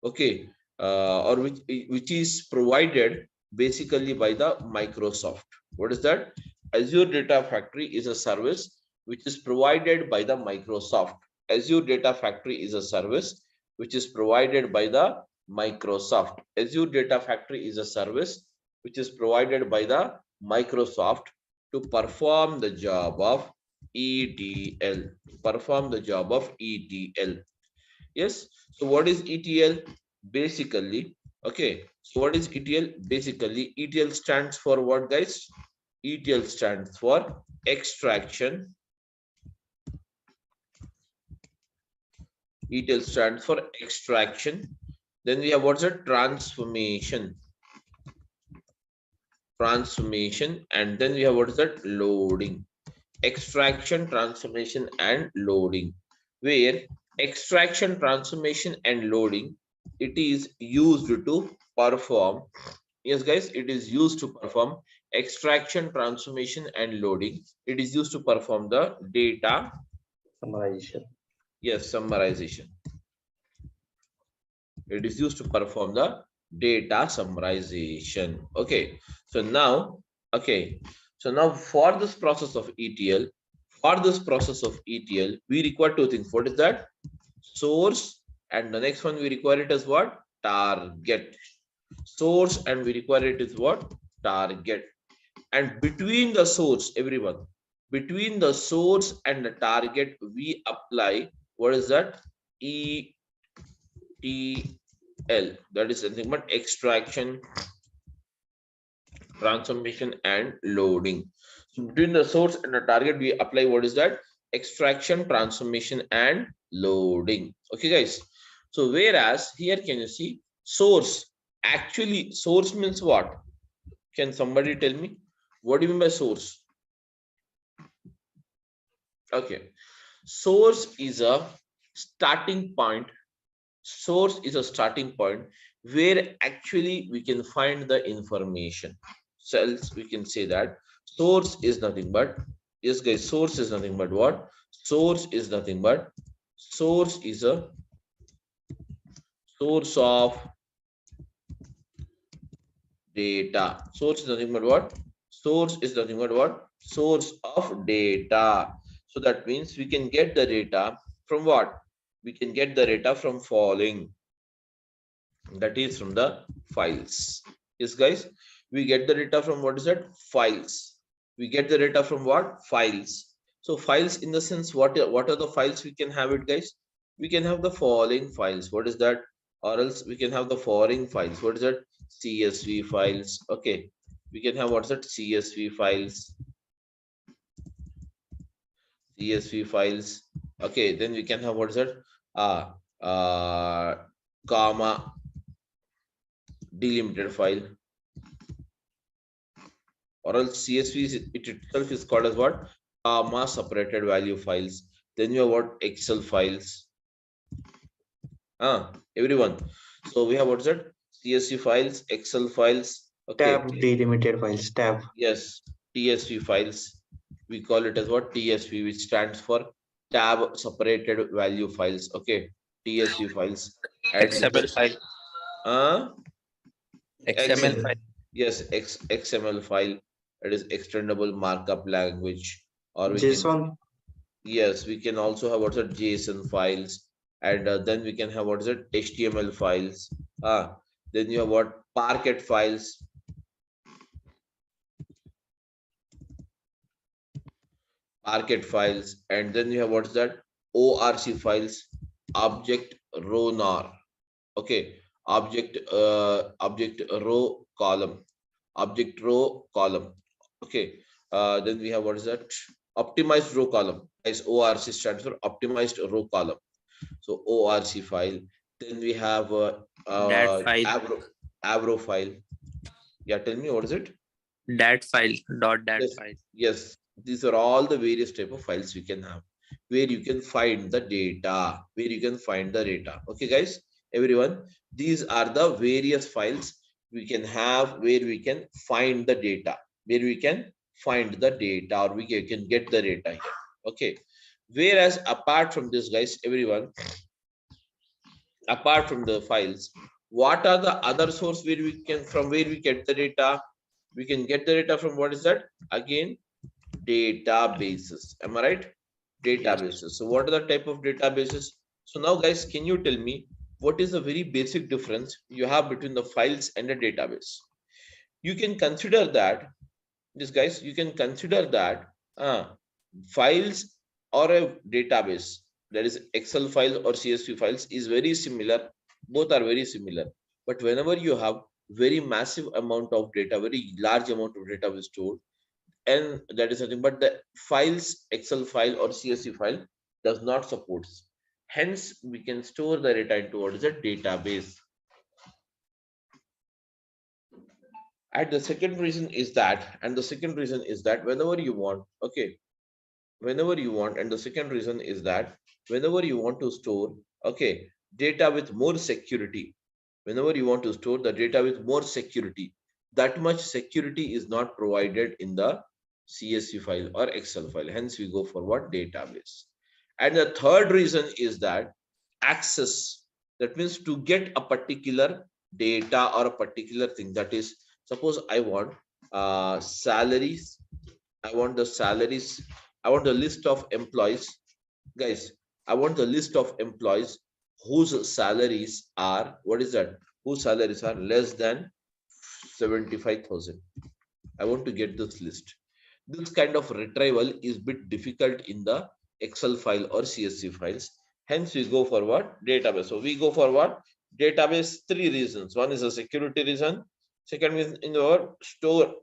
A: okay, or which is provided basically by the Microsoft. What is that? Azure data factory is a service which is provided by the Microsoft. Azure data factory is a service which is provided by the Microsoft. Azure data factory is a service which is provided by the Microsoft to perform the job of ETL. Perform the job of ETL. Yes. So what is ETL? Basically, okay. So what is ETL? Basically, ETL stands for what, guys? ETL stands for extraction. ETL stands for extraction. Then we have what's a transformation. And then we have what is that? Loading. Extraction, transformation, and loading. Where extraction, transformation, and loading, it is used to perform. Yes, guys, it is used to perform extraction, transformation, and loading. It is used to perform the data
F: Summarization.
A: Yes, summarization. It is used to perform the data summarization. Okay. So now, for this process of ETL, we require two things. What is that? Source, and the next one we require it as what? Target. Source, and we require it is what? Target. And between the source, everyone, between the source and the target, we apply what is that? ETL. That is nothing but extraction, transformation, and loading. So between the source and the target, we apply what is that? Extraction, transformation, and loading. Okay, guys. So whereas here, can you see source? Actually, source means what? Can somebody tell me? What do you mean by source? Okay. Source is a starting point. Source is a starting point where actually we can find the information. So else we can say that source is nothing but, yes guys, source is nothing but what? Source is nothing but, source is a source of data. Source is nothing but what? Source is nothing but what? Source of data. So that means we can get the data from what? We can get the data from following. That is from the files. Yes, guys, we get the data from what is that? Files. We get the data from what? Files. So files in the sense, what are the files we can have it, guys? We can have the following files. What is that? Or else we can have the following files. What is that? CSV files. Okay. We can have what's that? CSV files. CSV files. Okay. Then we can have what is that? Comma delimited file, or else CSV it itself is called as what? Comma separated value files. Then you have what? Excel files. Everyone. So we have what's that? CSV files, Excel files. Okay.
F: Tab delimited files. Tab.
A: Yes. TSV files. We call it as what? TSV, which stands for tab separated value files. Okay. TSV files. And
G: XML file.
A: uh
G: XML
A: Excel.
G: file.
A: Yes, XML file. It is extendable markup language, or we can,
F: JSON.
A: yes, we can also have what's a JSON files, and then we can have what is it? HTML files. Then you have what? Parquet files. Parquet files, and then you have what's that? ORC files. Object row nar. Okay, object row column. Object row column. Okay, then we have what is that? Optimized row column. Guys, ORC stands for optimized row column. So ORC file. Then we have
F: Dat file.
A: Avro file. Yeah, tell me what is it?
F: Dat file. Dat
A: Yes,
F: file.
A: yes. These are all the various type of files we can have, where you can find the data. Where you can find the data. Okay, guys, everyone. These are the various files we can have where we can find the data. Where we can find the data, or we can get the data here. Okay. Whereas apart from this, guys, everyone, apart from the files, what are the other source where we can, from where we get the data? We can get the data from what is that? Again, databases. Am I right? Databases. So what are the type of databases? So now, guys, can you tell me what is the very basic difference you have between the files and a database? You can consider that, this guys, you can consider that files or a database, that is Excel files or CSV files, is very similar. Both are very similar. But whenever you have very massive amount of data, very large amount of data is stored, and that is nothing but the files, Excel file or CSV file does not support. Hence, we can store the data into what is a database. And the second reason is that, whenever you want, okay, whenever you want, and the second reason is that whenever you want to store, okay, data with more security, whenever you want to store the data with more security, that much security is not provided in the CSV file or Excel file. Hence, we go for what? Database. And the third reason is that access. That means to get a particular data or a particular thing. That is, suppose I want salaries. I want the salaries. I want the list of employees. Guys, I want the list of employees whose salaries are, what is that? Whose salaries are less than 75,000. I want to get this list. This kind of retrieval is bit difficult in the Excel file or CSV files. Hence, we go for what? Database. So we go for what? Database, three reasons. One is a security reason. Second is in our store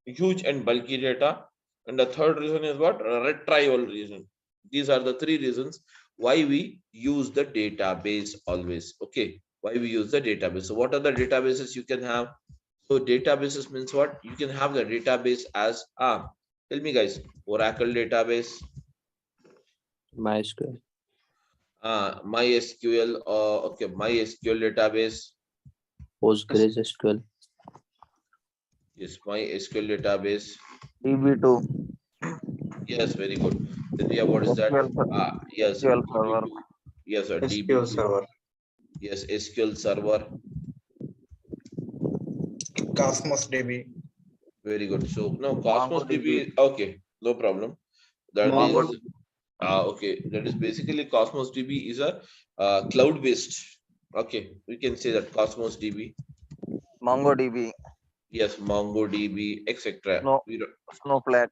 A: huge and bulky data. And the third reason is what? Retrieval reason. These are the three reasons why we use the database always. Okay. Why we use the database. So what are the databases you can have? So databases means what? You can have the database as tell me guys, Oracle database,
F: MySQL.
A: MySQL, okay, MySQL database.
F: PostgreSQL.
A: Yes, MySQL database.
C: DB2.
A: Yes, very good. Then we have what is that? Yes,
C: SQL Server.
A: DB2. Yes, a
F: SQL
A: DB2.
F: Server.
A: Yes, SQL Server.
I: Cosmos DB.
A: Very good. So now Cosmos DB. Okay, no problem. That
F: Mongo.
A: is okay. That is basically Cosmos DB is a cloud based. Okay, we can say that Cosmos DB.
C: MongoDB.
A: Yes, MongoDB, etc.
C: Snowflake.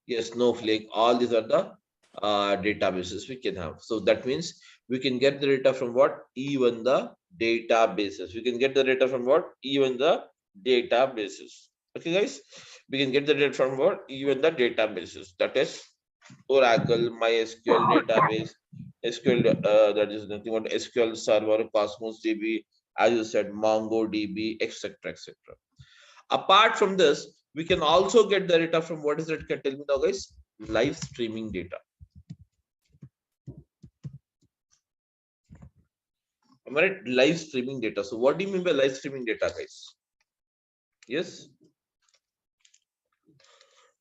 A: Yes, Snowflake. All these are the databases we can have. So that means we can get the data from what? Even the databases. We can get the data from what? Even the databases. Okay, guys. We can get the data from what? Even the databases. That is Oracle, MySQL database, SQL. That is nothing but SQL Server, Cosmos DB, as you said, MongoDB, etc., etc. Apart from this, we can also get the data from what is it? Can tell me now, guys? Live streaming data. Am I right? Live streaming data. So, what do you mean by live streaming data, guys? Yes.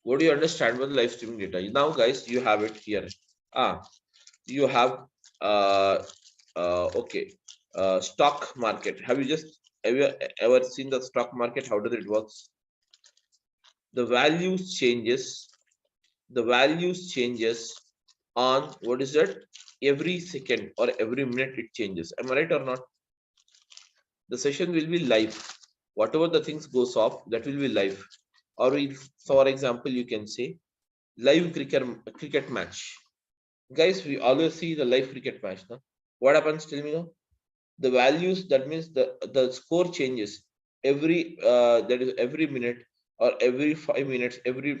A: What do you understand by live streaming data? Now, guys, you have it here. You have okay, stock market. Have you ever seen the stock market? How does it works? The values changes on what is that? Every second or every minute it changes. Am I right or not? The session will be live. Whatever the things goes off, that will be live. Or if, for example, you can say live cricket match. Guys, we always see the live cricket match. No? What happens? Tell me now. The values, that means the score changes every that is every minute or every 5 minutes, every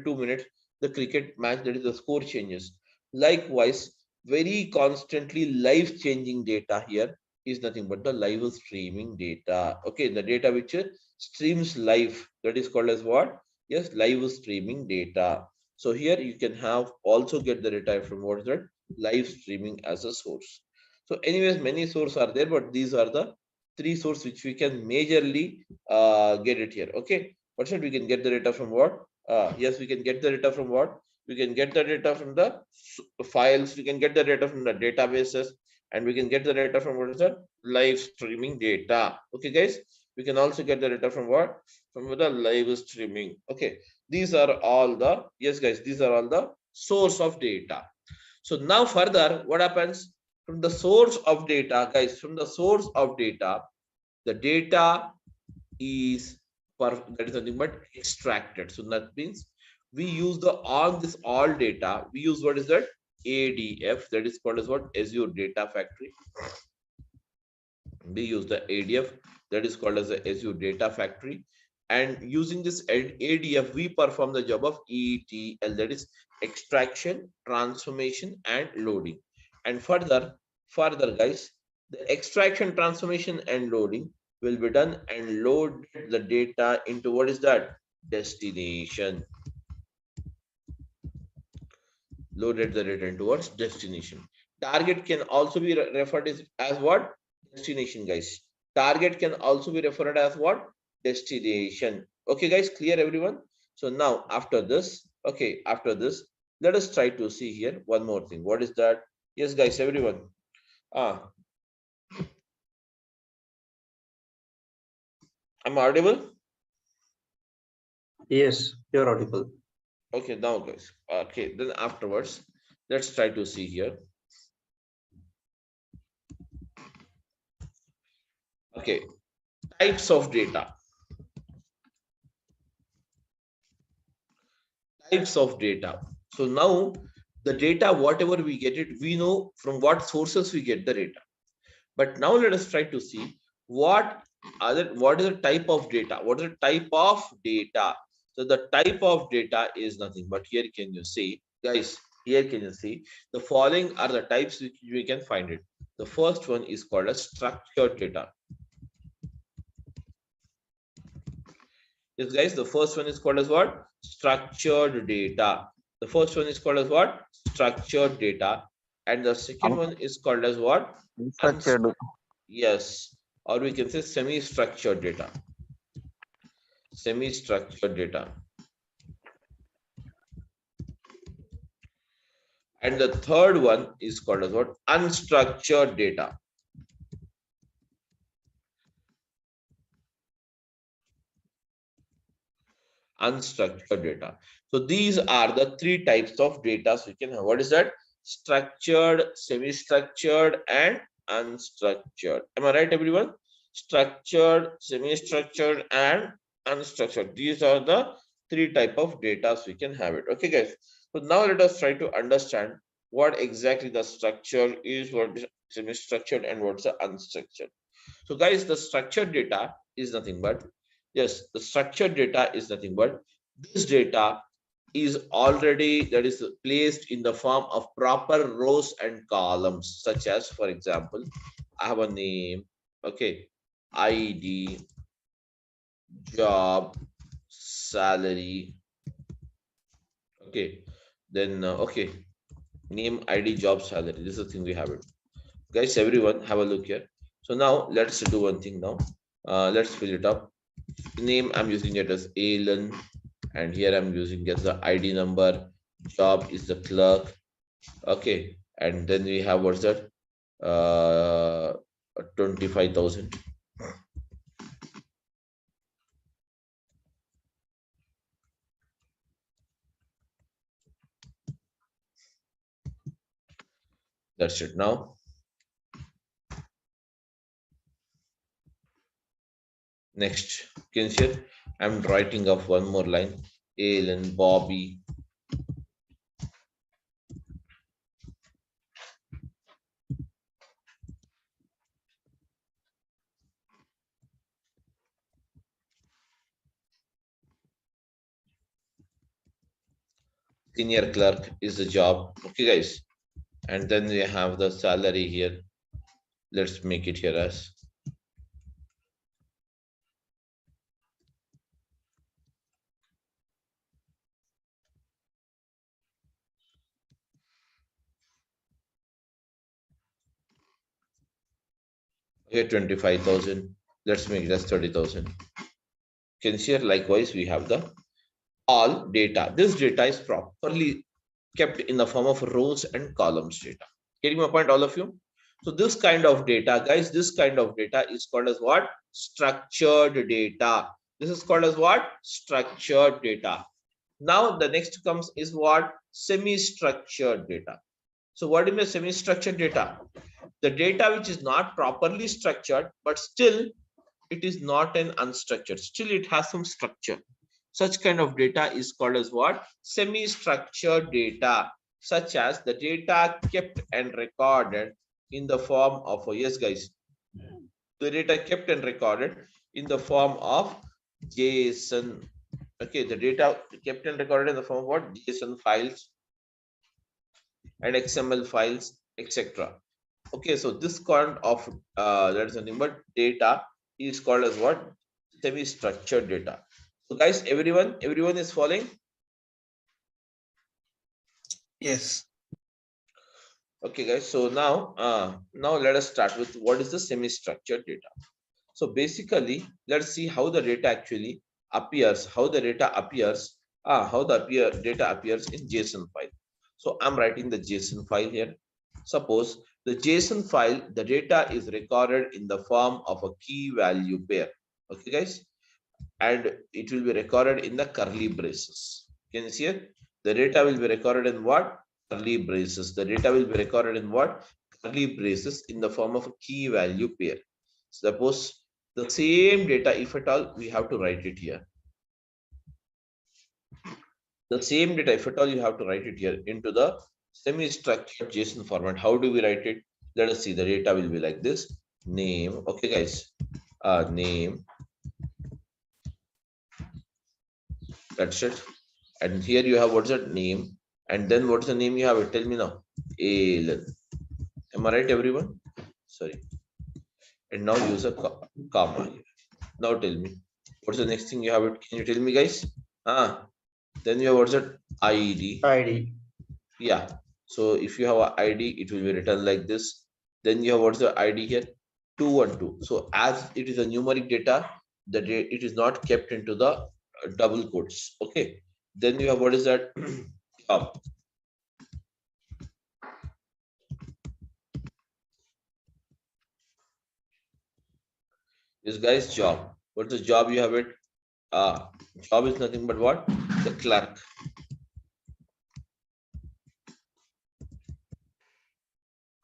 A: 2 minutes, the cricket match, that is the score changes. Likewise, very constantly live changing data here is nothing but the live streaming data. Okay, the data which streams live, that is called as what? Yes, live streaming data. So here you can have also get the data from what is that? Live streaming as a source. So anyways, many sources are there, but these are the three sources which we can majorly get it here. Okay, but we can get the data from what? Yes, we can get the data from what? We can get the data from the files. We can get the data from the databases, and we can get the data from what is that? Live streaming data. Okay, guys, we can also get the data from what? From the live streaming. Okay, these are all the, yes, guys, these are all the source of data. So now further, what happens? From the source of data, guys, from the source of data, the data is that is nothing but extracted. So that means we use the on this all data, we use what is that? ADF, that is called as what? Azure Data Factory. We use the ADF, that is called as the Azure Data Factory. And using this ADF, we perform the job of ETL, that is extraction, transformation, and loading. And further, guys, the extraction, transformation, and loading will be done and load the data into what is that? Destination. Loaded the data towards destination. Target can also be referred as what? Destination, guys. Target can also be referred as what? Destination. Okay, guys, clear everyone? So now after this, okay, after this, let us try to see here one more thing. What is that? Yes, guys, everyone. I'm audible?
F: Yes, you're audible.
A: Okay, now guys. Okay, then afterwards, let's try to see here. Okay, types of data. types of data. So now the data, whatever we get it, we know from what sources we get the data. But now let us try to see what what is the type of data? What is the type of data? So the type of data is nothing but here can you see, guys, here can you see the following are the types which we can find it. The first one is called as structured data. Yes, guys, the first one is called as what? Structured data. The first one is called as what? Structured data. And the second one is called as what?
C: Unstructured.
A: Yes, or we can say semi-structured data. Semi-structured data. And the third one is called as what? Unstructured data. Unstructured data. So these are the three types of data we can have. What is that? Structured, semi-structured, and unstructured. Am I right, everyone? Structured, semi-structured, and unstructured. These are the three type of data we can have it. Okay, guys. So now let us try to understand what exactly the structure is, what is semi-structured, and what's the unstructured. So guys, the structured data is nothing but, yes, the structured data is nothing but this data is already that is placed in the form of proper rows and columns, such as, for example, I have a name, okay, ID, job, salary, okay, then okay, name, ID, job, salary. This is the thing we have it. Guys, everyone have a look here. So now let's do one thing now. Let's fill it up. Name I'm using it as Alan, and here I'm using as the ID number. Job is the clerk. Okay, and then we have what's that? 25,000. That's it now. Next, can you see it? I'm writing off one more line. Alan, Bobby. Senior clerk is the job. Okay, guys. And then we have the salary here. Let's make it here as okay, 25,000. Let's make it as 30,000. Can see here likewise we have the all data. This data is properly kept in the form of rows and columns data. Getting my point, all of you? So this kind of data, guys, this kind of data is called as what? Structured data. This is called as what? Structured data. Now the next comes is what? Semi-structured data. So what do you mean semi-structured data? The data which is not properly structured, but still it is not an unstructured. Still it has some structure. Such kind of data is called as what? Semi-structured data, such as the data kept and recorded in the form of, yes guys, the data kept and recorded in the form of JSON. Okay, the data kept and recorded in the form of what? JSON files and XML files, etc. Okay, so this kind of that is nothing but data is called as what? Semi-structured data. So guys, everyone is following?
I: Yes.
A: Okay, guys. So now let us start with what is the semi-structured data. So basically, let's see how the data actually appears, how the data appears, data appears in JSON file. So I'm writing the JSON file here. Suppose the JSON file, the data is recorded in the form of a key value pair. Okay, guys, and it will be recorded in the curly braces. Can you see it? The data will be recorded in what? Curly braces. The data will be recorded in what? Curly braces in the form of a key value pair. Suppose the same data, if at all, we have to write it here. The same data, if at all you have to write it here into the semi-structured JSON format. How do we write it? Let us see. The data will be like this. Name. Okay, guys. Name. That's it. And here you have what's that name? And then what's the name you have? Tell me now. Alan. Am I right, everyone? Sorry. And now use a comma here. Now tell me. What's the next thing you have? It? Can you tell me, guys? Then you have what's that? ID.
F: ID.
A: Yeah. So if you have an ID, it will be written like this. Then you have what's the ID here? 212. So as it is a numeric data, it is not kept into the double quotes. Okay. Then you have what is that? Job. This guy's job. What's the job you have it? Job is nothing but what? The clerk.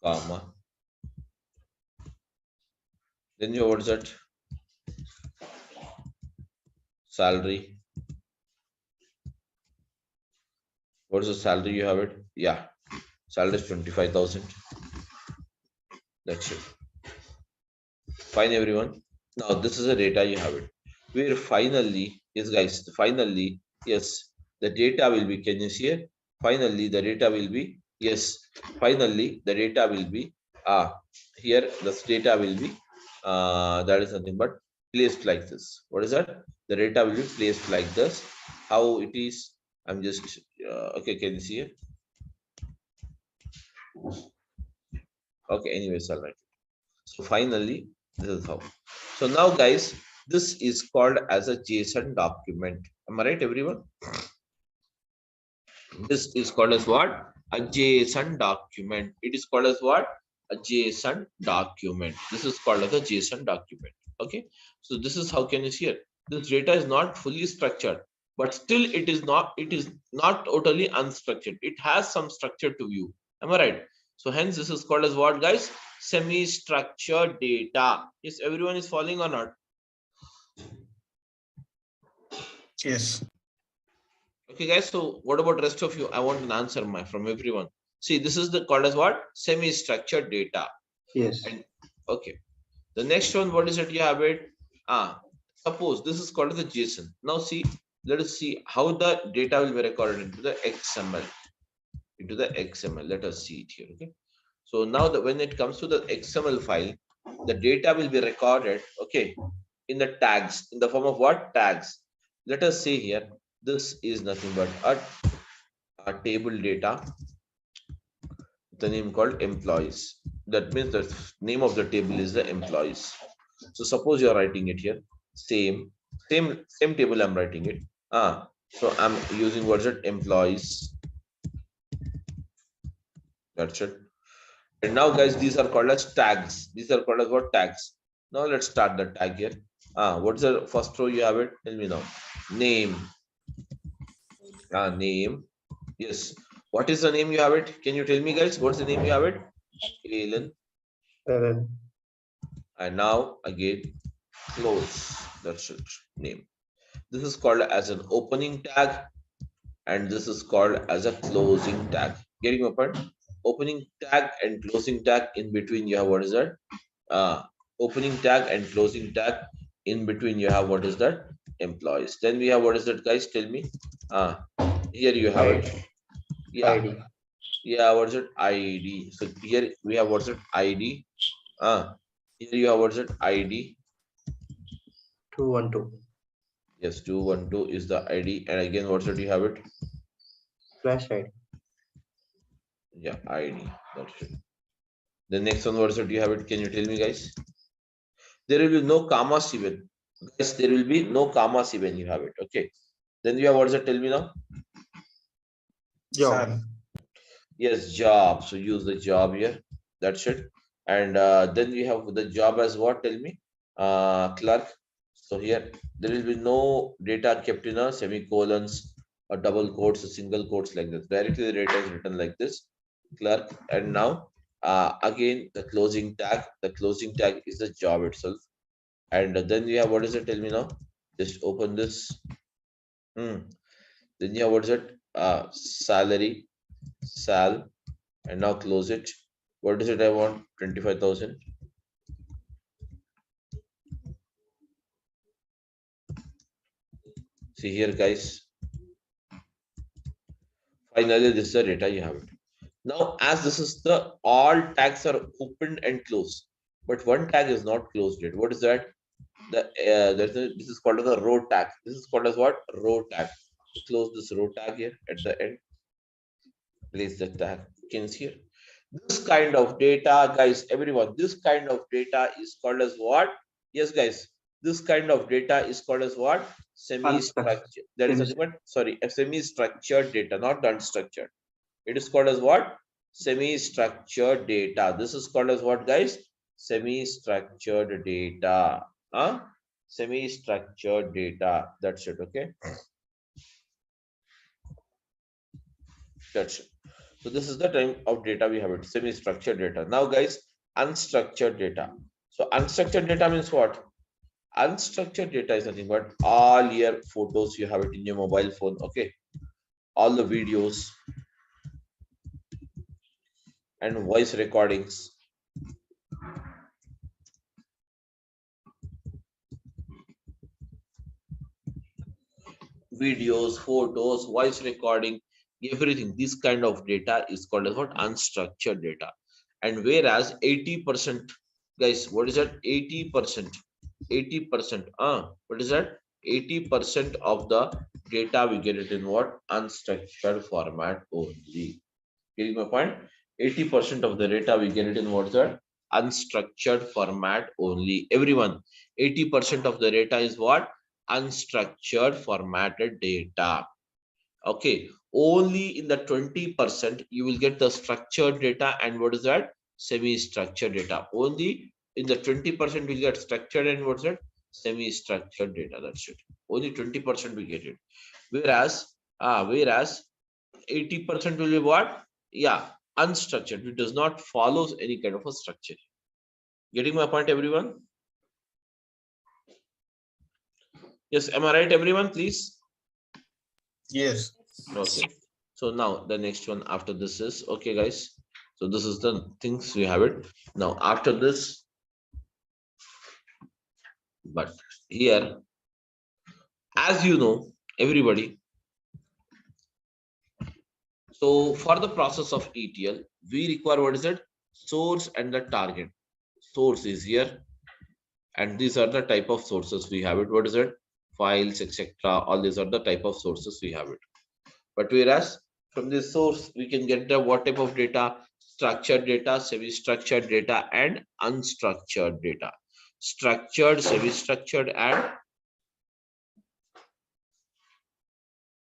A: Comma. Then you have what's that? Salary. What's the salary you have it? Yeah. Salary is 25,000. That's it. Fine, everyone. Now this is the data you have it. Where finally, yes, guys, finally, yes, the data will be, can you see it? Finally, the data will be, yes, finally, the data will be, here, this data will be, that is nothing but placed like this. What is that? The data will be placed like this. How it is, I'm just, okay, can you see it? Okay, anyways, all right. So finally, this is how. So now, guys, this is called as a JSON document. Am I right, everyone? This is called as what? A JSON document. It is called as what? A JSON document. This is called as a JSON document. Okay. So this is how can you see it? This data is not fully structured, but still it is not totally unstructured. It has some structure to view. Am I right? So hence this is called as what, guys? Semi-structured data. Is everyone is following or not?
I: Yes.
A: Okay, guys. So what about rest of you? I want an answer from everyone. See, this is the called as what? Semi-structured data.
F: Yes.
A: And okay. The next one, what is it? You have it. Suppose this is called as the JSON. Now see, let us see how the data will be recorded into the XML. Into the XML. Let us see it here. Okay. So now when it comes to the XML file, the data will be recorded, okay, in the tags, in the form of what? Tags. Let us see here, this is nothing but a table data, the name called employees. That means the name of the table is the employees. So suppose you are writing it here, same table I'm writing it. So I'm using what's it? Employees. That's it. And now, guys, these are called as tags. These are called as what? Tags. Now let's start the tag here. What's the first row you have it? Tell me now. Name. Name. Yes. What is the name you have it? Can you tell me, guys? What's the name you have it? Alan. And now again, close. That's it. Name. This is called as an opening tag, and this is called as a closing tag. Getting my point? Opening tag and closing tag. In between you have what is that? Opening tag and closing tag. In between you have what is that? Employees. Then we have what is that, guys? Tell me. Here you have it. Yeah.
F: ID.
A: Yeah, what's it? ID. So here we have what's it? ID. Here you have what's it? ID.
F: 212.
A: Yes, 212 is the ID. And again, what's it? You have it?
F: Flash ID.
A: Yeah, ID. That's it. The next one, what's it? You have it? Can you tell me, guys? There will be no commas even. Guys, there will be no commas even. You have it. Okay. Then you have what's it? Tell me now.
F: Job.
A: Yes, job. So use the job here. That's it. And then we have the job as what? Tell me. Clerk. So here there will be no data kept in a semicolons or double quotes or single quotes like this. Directly the data is written like this. Clerk. And now again the closing tag. The closing tag is the job itself. And then we have what is it? Tell me now. Just open this. Then you have what's it? Salary, sal, and now close it. What is it I want? 25,000. See here, guys. Finally, this is the data you have it. Now, as this is the all tags are opened and closed, but one tag is not closed yet. What is that? This is called as a row tag. This is called as what? Row tag. Close this row tag here at the end. Place the tag. You can see here. This kind of data, guys, everyone, this kind of data is called as what? Yes, guys, this kind of data is called as what? Semi-structured. That is nothing but, sorry, a semi-structured data, not unstructured. It is called as what? Semi-structured data. This is called as what, guys? Semi-structured data. Huh? Semi-structured data. That's it, okay? That's it. So this is the type of data we have it, semi-structured data. Now, guys, unstructured data. So unstructured data means what? Unstructured data is nothing but all your photos you have it in your mobile phone, okay? All the videos and voice recordings. Videos, photos, voice recording, everything. This kind of data is called as what? Unstructured data. And whereas 80%, guys, what is that? 80%. 80%. What is that? 80% of the data we get it in what? Unstructured format only. Getting my point? 80% of the data we get it in what's that? Unstructured format only. Everyone, 80% of the data is what? Unstructured formatted data. Okay, only in the 20% you will get the structured data, and what is that? Semi-structured data. Only in the 20% we get structured, and what's that? Semi-structured data. That's it. Only 20% we get it. Whereas 80% will be what? Yeah, unstructured. It does not follow any kind of a structure. Getting my point, everyone? Yes, am I right, everyone? Please.
I: Yes.
A: Okay. So now the next one after this is okay, guys. So this is the things we have it. Now after this, but here, as you know, everybody. So for the process of ETL, we require what is it? Source and the target. Source is here, and these are the type of sources we have it. What is it? Files, etc. All these are the type of sources we have it. But whereas from this source, we can get the what type of data? Structured data, semi-structured data, and unstructured data. Structured, semi-structured, and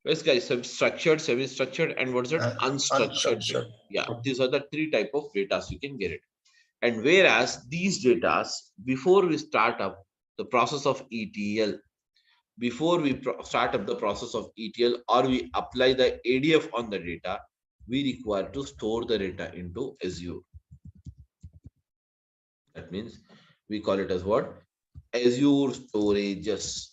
A: yes, guys, structured, semi-structured, and what's it? Unstructured data.
I: Unstructured.
A: Yeah, these are the three type of data you can get it. And whereas these data, before we start up the process of ETL, before we start up the process of ETL or we apply the ADF on the data, we require to store the data into Azure. That means we call it as what? Azure storages.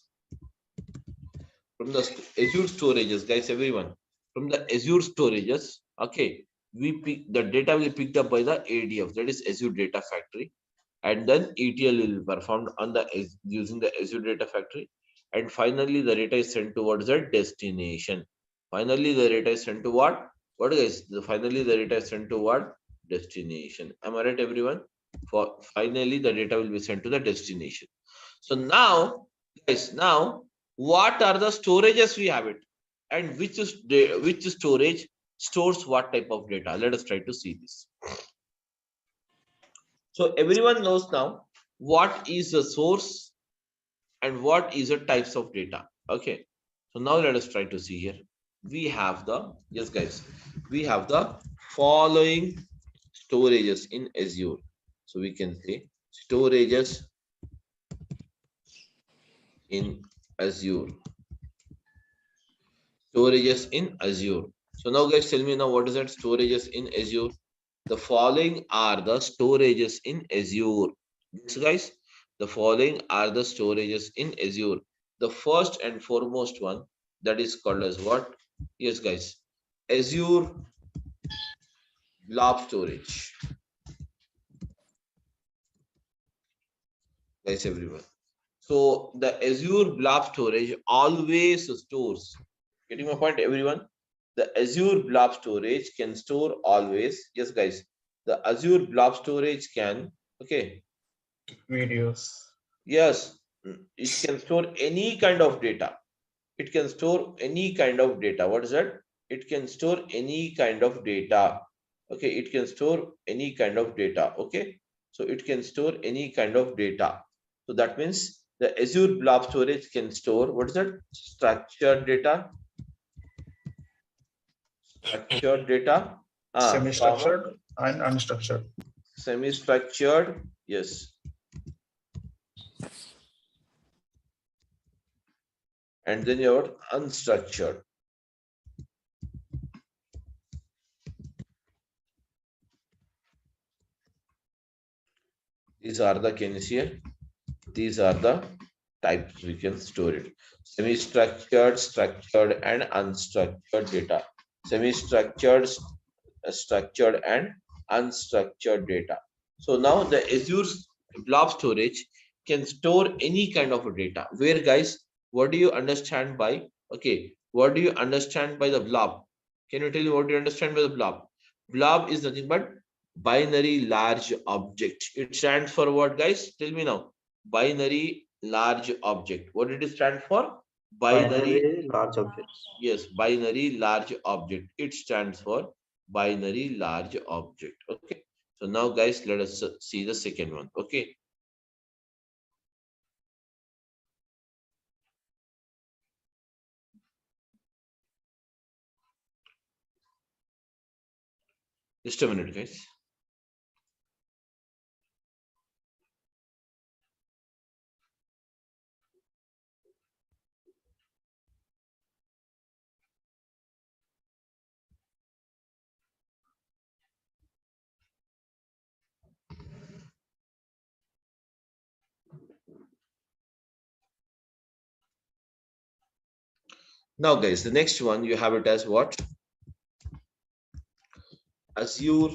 A: From the Azure storages, guys, everyone, from the Azure storages, okay, we pick the data will be picked up by the ADF, that is Azure Data Factory, and then ETL will be performed on the using the Azure Data Factory, and finally the data is sent towards the destination. Finally, the data is sent to what? What is finally the data is sent to what? Destination. Am I right, everyone? For finally the data will be sent to the destination. So now, guys, now what are the storages we have it, and which storage stores what type of data? Let us try to see this. So everyone knows now what is the source and what is the types of data. Okay, so now let us try to see here. We have the, yes guys, we have the following storages in Azure. So we can say storages in Azure. Storages in Azure. So now guys, tell me now what is that storages in Azure? The following are the storages in Azure. Yes, guys, the following are the storages in Azure. The first and foremost one, that is called as what? Yes, guys. Azure blob storage. Guys, everyone. So the Azure blob storage always stores. Getting my point, everyone? The Azure blob storage can store always. Yes, guys. The Azure blob storage can. Okay.
I: Videos.
A: Yes, it can store any kind of data. It can store any kind of data. What is that? It can store any kind of data. Okay, it can store any kind of data. Okay, so it can store any kind of data. So that means the Azure blob storage can store, what is that? Structured data. Structured data. Comma,
I: Semi-structured and unstructured.
A: semi-structured. Yes. And then your unstructured. These are the, can you see here? These are the types we can store it. Semi-structured, structured, and unstructured data. Semi-structured, structured, and unstructured data. So now the Azure blob storage can store any kind of data. Where, guys, what do you understand by, okay, what do you understand by the blob? Can you tell me what do you understand by the blob? Blob is nothing but binary large object. It stands for what, guys? Tell me now. Binary large object. What did it stand for? Binary.
F: Binary large objects.
A: Yes, binary large object. It stands for binary large object. Okay. So now, guys, let us see the second one. Okay. Just a minute, guys. Now, guys, the next one you have it as what? Azure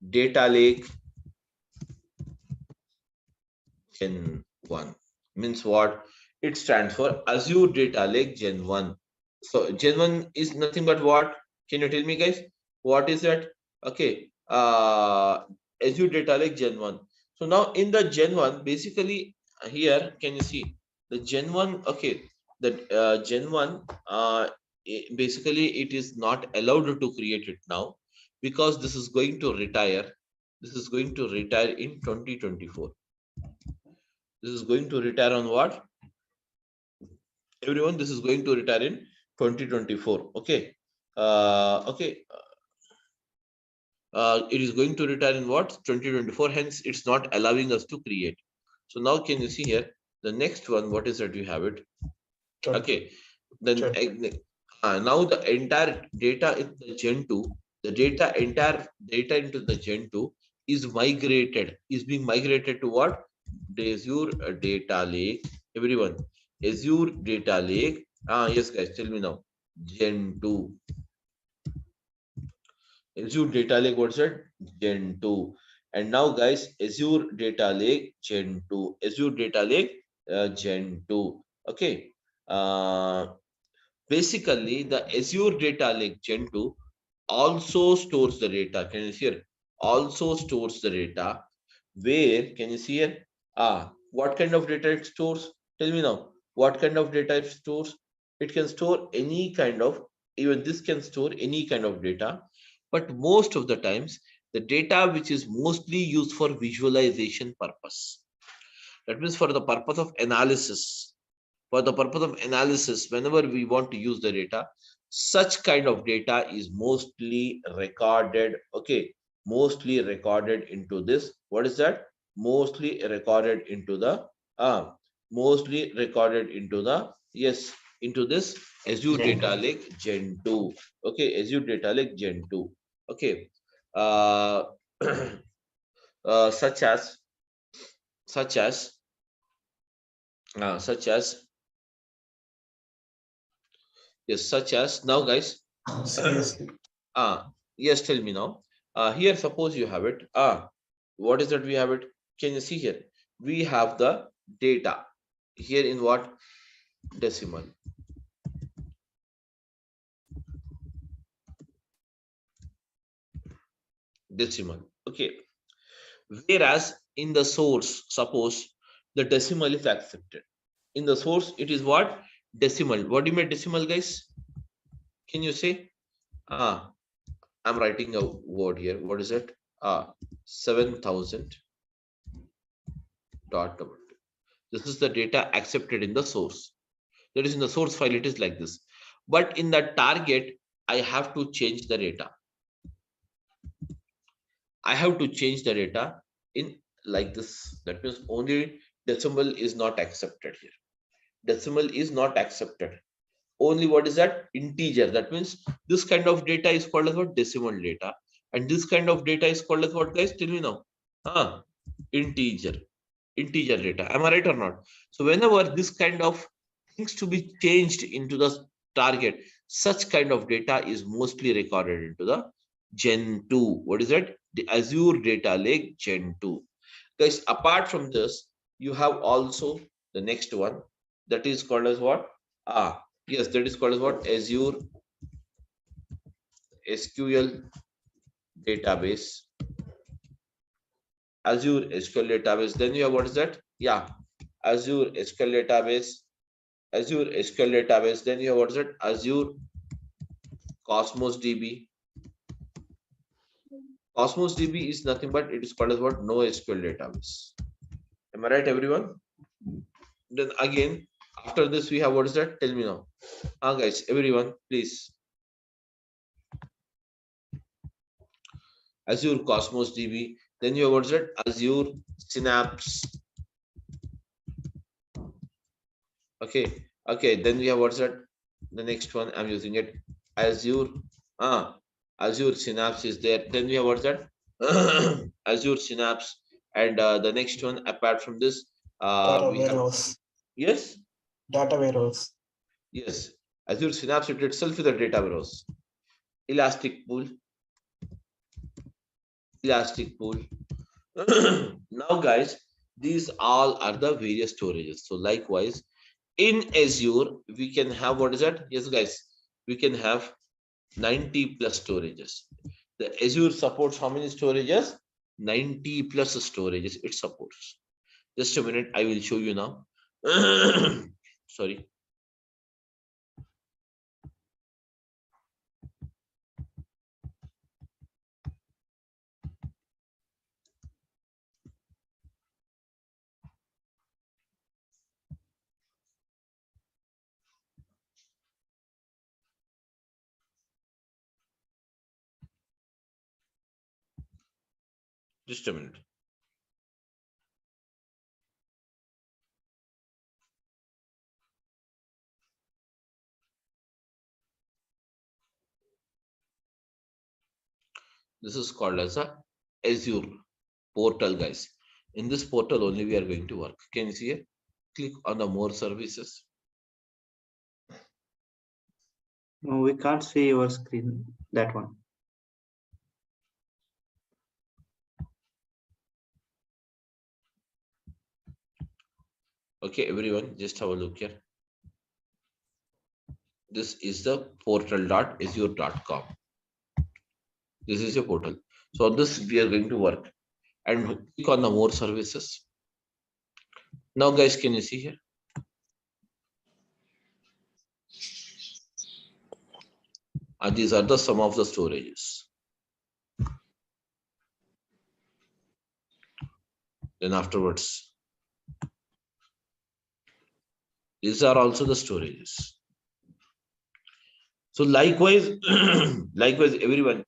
A: data lake Gen 1 means what? It stands for Azure Data Lake Gen 1. So Gen 1 is nothing but what? Can you tell me, guys? What is that? Okay. Azure Data Lake Gen 1. So now in the Gen 1, basically here, can you see the Gen 1? Okay. The Gen 1, basically it is not allowed to create it now because this is going to retire. This is going to retire in 2024. This is going to retire on what? Everyone, this is going to retire in 2024. Okay. Okay. It is going to retire in what? 2024. Hence, it's not allowing us to create. So now can you see here? The next one, what is that you have it? Okay. Then now the entire data in the Gen 2, entire data into the Gen 2 is being migrated to what? The Azure data lake. Everyone, Azure data lake. Yes, guys, tell me now. Gen 2. Azure data lake, what's that? Gen 2. And now, guys, Azure data lake Gen 2. Azure data lake Gen 2. Okay. Basically, the Azure data lake Gen 2 also stores the data. Can you see here? Also stores the data. Where, can you see here? What kind of data it stores? Tell me now. What kind of data it stores? It can store any kind of, even this can store any kind of data. But most of the times, the data which is mostly used for visualization purpose. That means for the purpose of analysis. For the purpose of analysis, whenever we want to use the data, such kind of data is mostly recorded. Okay, mostly recorded into this. What is that? Mostly recorded into the yes, into this Azure data lake Gen 2. Okay, Azure data lake Gen 2. Okay. uh, such as such as such as Yes, such as now, guys.
I: Seriously.
A: Yes, tell me now. Here, suppose you have it. What is that we have it? Can you see here? We have the data here in what? Decimal. Decimal. Okay. Whereas in the source, suppose the decimal is accepted. In the source, it is what? Decimal. What do you mean decimal, guys? Can you say? I'm writing a word here. What is it? 7,000 dot double two. This is the data accepted in the source. That is in the source file, it is like this. But in the target, I have to change the data. I have to change the data in like this. That means only decimal is not accepted here. Decimal is not accepted. Only what is that? Integer. That means this kind of data is called as what? Decimal data. And this kind of data is called as what, guys? Tell me now. Integer. Integer data. Am I right or not? So whenever this kind of things to be changed into the target, such kind of data is mostly recorded into the Gen 2. What is that? The Azure Data Lake Gen 2. Guys, apart from this, you have also the next one that is called as what? Yes, that is called as what? Azure SQL database. Azure SQL database. Then you have what is that? Yeah, Azure SQL database. Azure SQL database. Then you have what is it? Azure Cosmos DB. Cosmos DB is nothing but it is called as what? NoSQL database. Am I right, everyone? Then again, after this, we have what is that? Tell me now. Guys, everyone, please. Azure Cosmos DB. Then you have what is that? Azure Synapse. Okay. Okay. Then we have what's that? The next one I'm using it. Azure. Azure Synapse is there. Then we have what's that? Azure Synapse. And the next one, apart from this,
I: Data
A: we have
I: warehouse.
A: yes,
I: Data warehouse.
A: yes. Azure Synapse it itself is a data warehouse. Elastic pool. Elastic pool. Now, guys, these all are the various storages. So, likewise, in Azure, we can have what is that? Yes, guys, we can have 90 plus storages. The Azure supports how many storages? 90 plus storages it supports. Just a minute, I will show you now. Sorry. Just a minute. This is called as a Azure portal, guys. In this portal only we are going to work. Can you see it? Click on the more services.
F: No, we can't see your screen. That one.
A: Okay, everyone, just have a look here. This is the portal.azure.com. This is your portal. So on this we are going to work and click on the more services. Now, guys, can you see here? And these are the some of the storages. Then afterwards, these are also the storages. So likewise, likewise, everyone.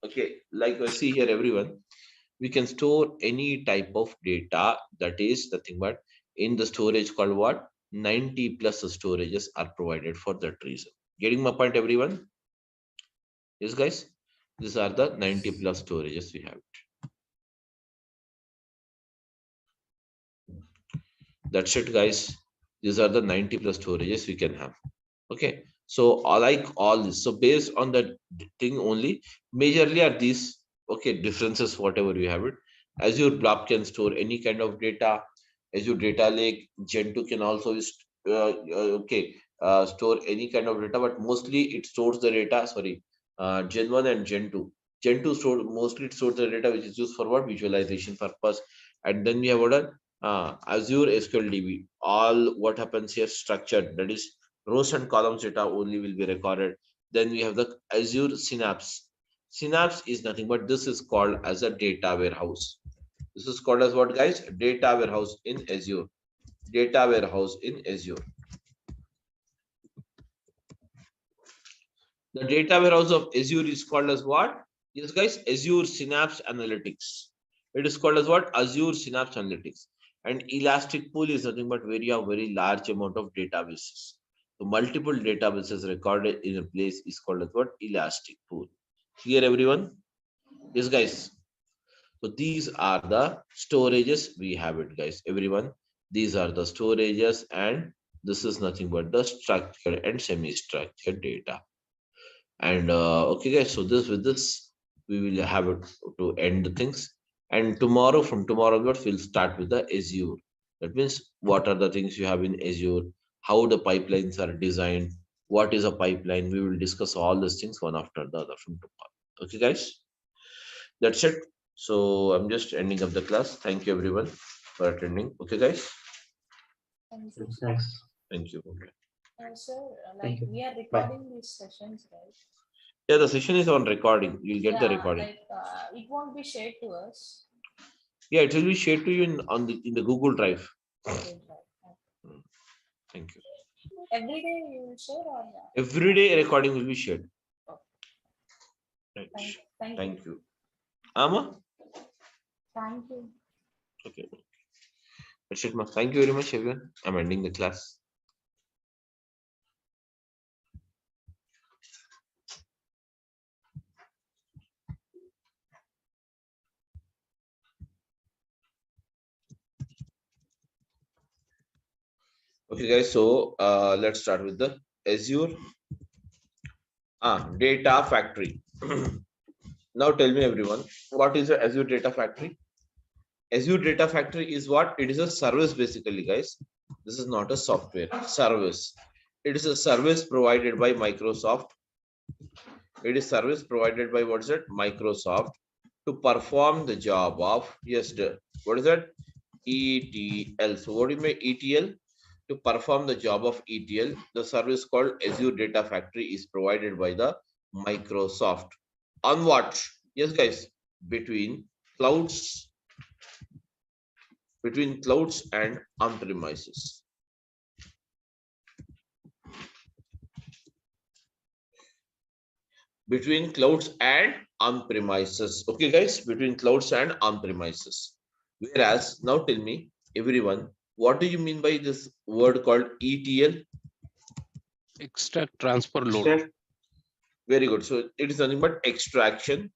A: Okay, likewise, see here, everyone. We can store any type of data that is nothing but in the storage called what? 90 plus storages are provided for that reason. Getting my point, everyone? Yes, guys. These are the 90 plus storages we have. That's it, guys. These are the 90 plus storages we can have. Okay. So I like all this. So based on that thing only, majorly are these differences, whatever you have it. Azure Blob can store any kind of data. Azure Data Lake, Gen 2 can also store any kind of data, but mostly it stores the data. Sorry, Gen 1 and Gen 2. Gen 2 mostly it stores the data which is used for what? Visualization purpose. And then we have what? Azure SQL DB. All what happens here structured. That is rows and columns data only will be recorded. Then we have the Azure Synapse. Synapse is nothing but this is called as a data warehouse. This is called as what, guys? Data warehouse in Azure. Data warehouse in Azure. The data warehouse of Azure is called as what? Yes, guys, Azure Synapse Analytics. It is called as what? Azure Synapse Analytics. And Elastic Pool is nothing but where you have very large amount of databases. So multiple databases recorded in a place is called as what? Elastic Pool. Clear, everyone? Yes, guys. So these are the storages. We have it, guys. Everyone, these are the storages, and this is nothing but the structured and semi-structured data. And okay, guys. So with this, we will have it to end the things. And tomorrow, from tomorrow onwards, we'll start with the Azure. That means what are the things you have in Azure, how the pipelines are designed, what is a pipeline. We will discuss all these things one after the other from tomorrow. Okay, guys. That's it. So I'm just ending up the class. Thank you everyone for attending. Okay, guys.
H: Thank you, sir.
F: Thanks.
A: Thank you.
H: Sir,
F: Thank
H: like
F: you.
H: we are
F: Bye.
H: recording these sessions, right?
A: Yeah, the session is on recording. You'll get the
H: Yeah,
A: recording.
H: like it won't be shared to us.
A: Yeah, it will be shared to you in the Google Drive.
H: Okay, right.
A: Thank you.
H: Every day you will share or
A: Every day a recording will be shared.
H: Okay.
A: Right.
H: Thank you.
A: You. Ama?
H: Thank you.
A: Okay. That's it, ma. Thank you very much, everyone. I'm ending the class. Okay, guys. So let's start with the Azure Data Factory. Now tell me, everyone, what is the Azure Data Factory? Azure Data Factory is what? It is a service, basically, guys. This is not a software service. It is a service provided by Microsoft. It is service provided by what is it? Microsoft to perform the job of what is that? ETL. So what do you mean ETL? To perform the job of ETL, the service called Azure Data Factory is provided by the Microsoft. On what? Yes, guys, between clouds and on-premises. Between clouds and on-premises. Okay, guys, between clouds and on-premises. Whereas, now tell me, everyone, what do you mean by this word called ETL?
G: Extract, transfer, load.
F: Extract.
A: Very good. So it is nothing but extraction.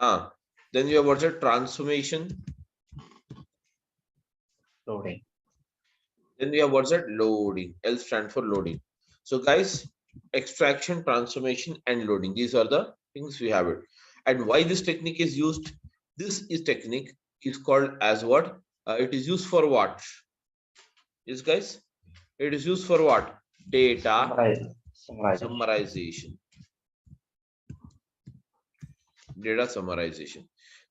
A: Then you have what's a transformation.
F: Loading.
A: Then we have what's that? Loading. L stands for loading. So guys, extraction, transformation, and loading. These are the things we have it. And why this technique is used? This is technique is called as what? It is used for what? Yes, guys. It is used for what? Data summarization. Data summarization.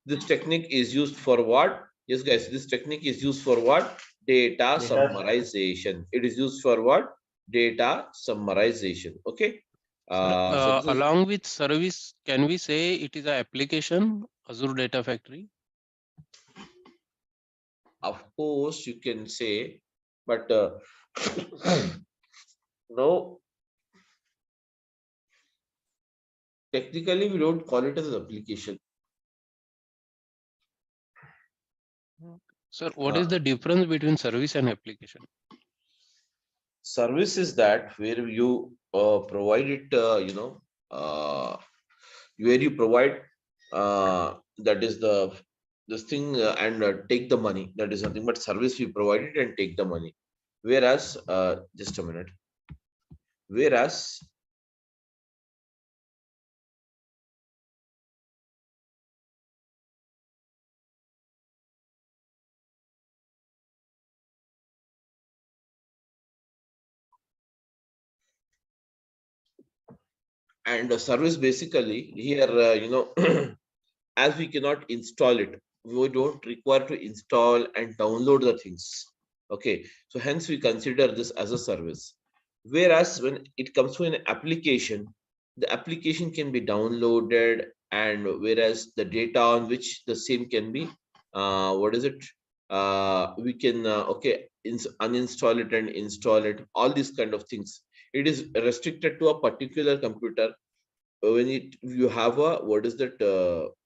A: This technique is used for what? Yes, guys. This technique is used for what? Data summarization. It is used for what? Data summarization. Okay. So
G: Along with service, can we say it is an application, Azure Data Factory?
A: of course you can say, but no, technically we don't call it as an application.
G: Sir, what is the difference between service and application?
A: Service is that where you provide it, where you provide that is this thing and take the money. That is nothing but service. We provide it and take the money. Whereas, just a minute. Whereas and the service basically here, as we cannot install it, we don't require to install and download the things. Okay, so hence we consider this as a service. Whereas when it comes to an application, the application can be downloaded, and whereas the data on which the same can be what is it we can okay, uninstall it and install it, all these kind of things. It is restricted to a particular computer when it you have a what is that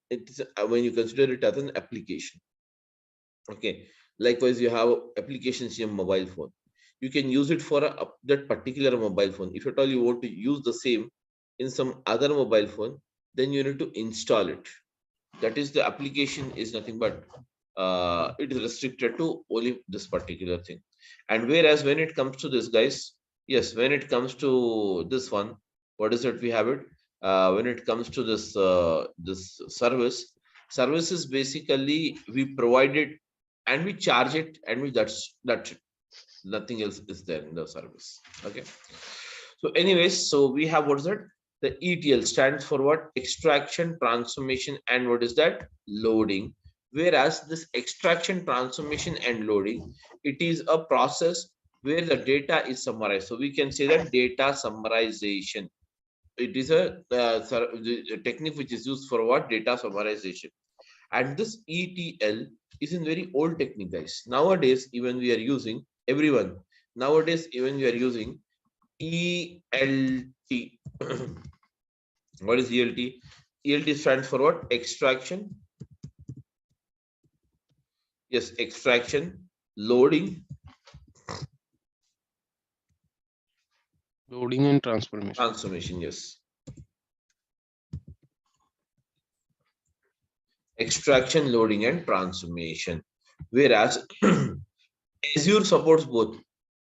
A: it is when you consider it as an application. Okay, likewise you have applications in your mobile phone, you can use it for that particular mobile phone. If at all you want to use the same in some other mobile phone, then you need to install it. That is, the application is nothing but it is restricted to only this particular thing. And whereas when it comes to this, guys, yes, when it comes to this one, what is it we have it when it comes to this service is basically we provide it and we charge it, and we that's it. Nothing else is there in the service. Okay, so anyways, so we have what is that, the ETL stands for what? Extraction, transformation, and what is that? Loading. Whereas this extraction, transformation, and loading, it is a process where the data is summarized. So we can say that data summarization. It is a technique which is used for what? Data summarization. And this ETL is in very old technique, guys. Nowadays, even we are using everyone. Nowadays, even we are using ELT. What is ELT? ELT stands for what? Extraction. Yes, extraction, loading,
G: Loading and transformation.
A: transformation. Yes, extraction, loading, and transformation. Whereas Azure supports both,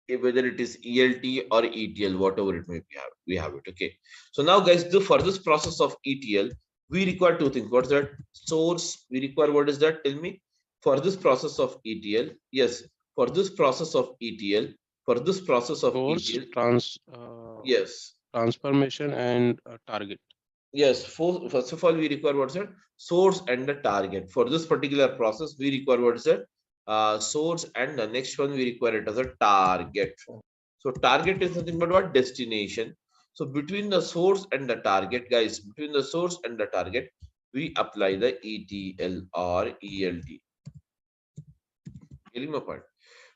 A: whether it is ELT or ETL, whatever it may be, we have it. Okay. So now, guys, for this process of ETL, we require two things. What's that? Source. We require what is that? Tell me. For this process of ETL, yes. For this process of ETL, for this process of
G: Source,
A: ETL, yes.
G: transformation, and target.
A: Yes, first of all, we require what's that? Source and the target. For this particular process, we require what is that? Source, and the next one we require it as a target. So target is nothing but what? Destination. So between the source and the target, guys, between the source and the target, we apply the ETL or ELT. Getting my point?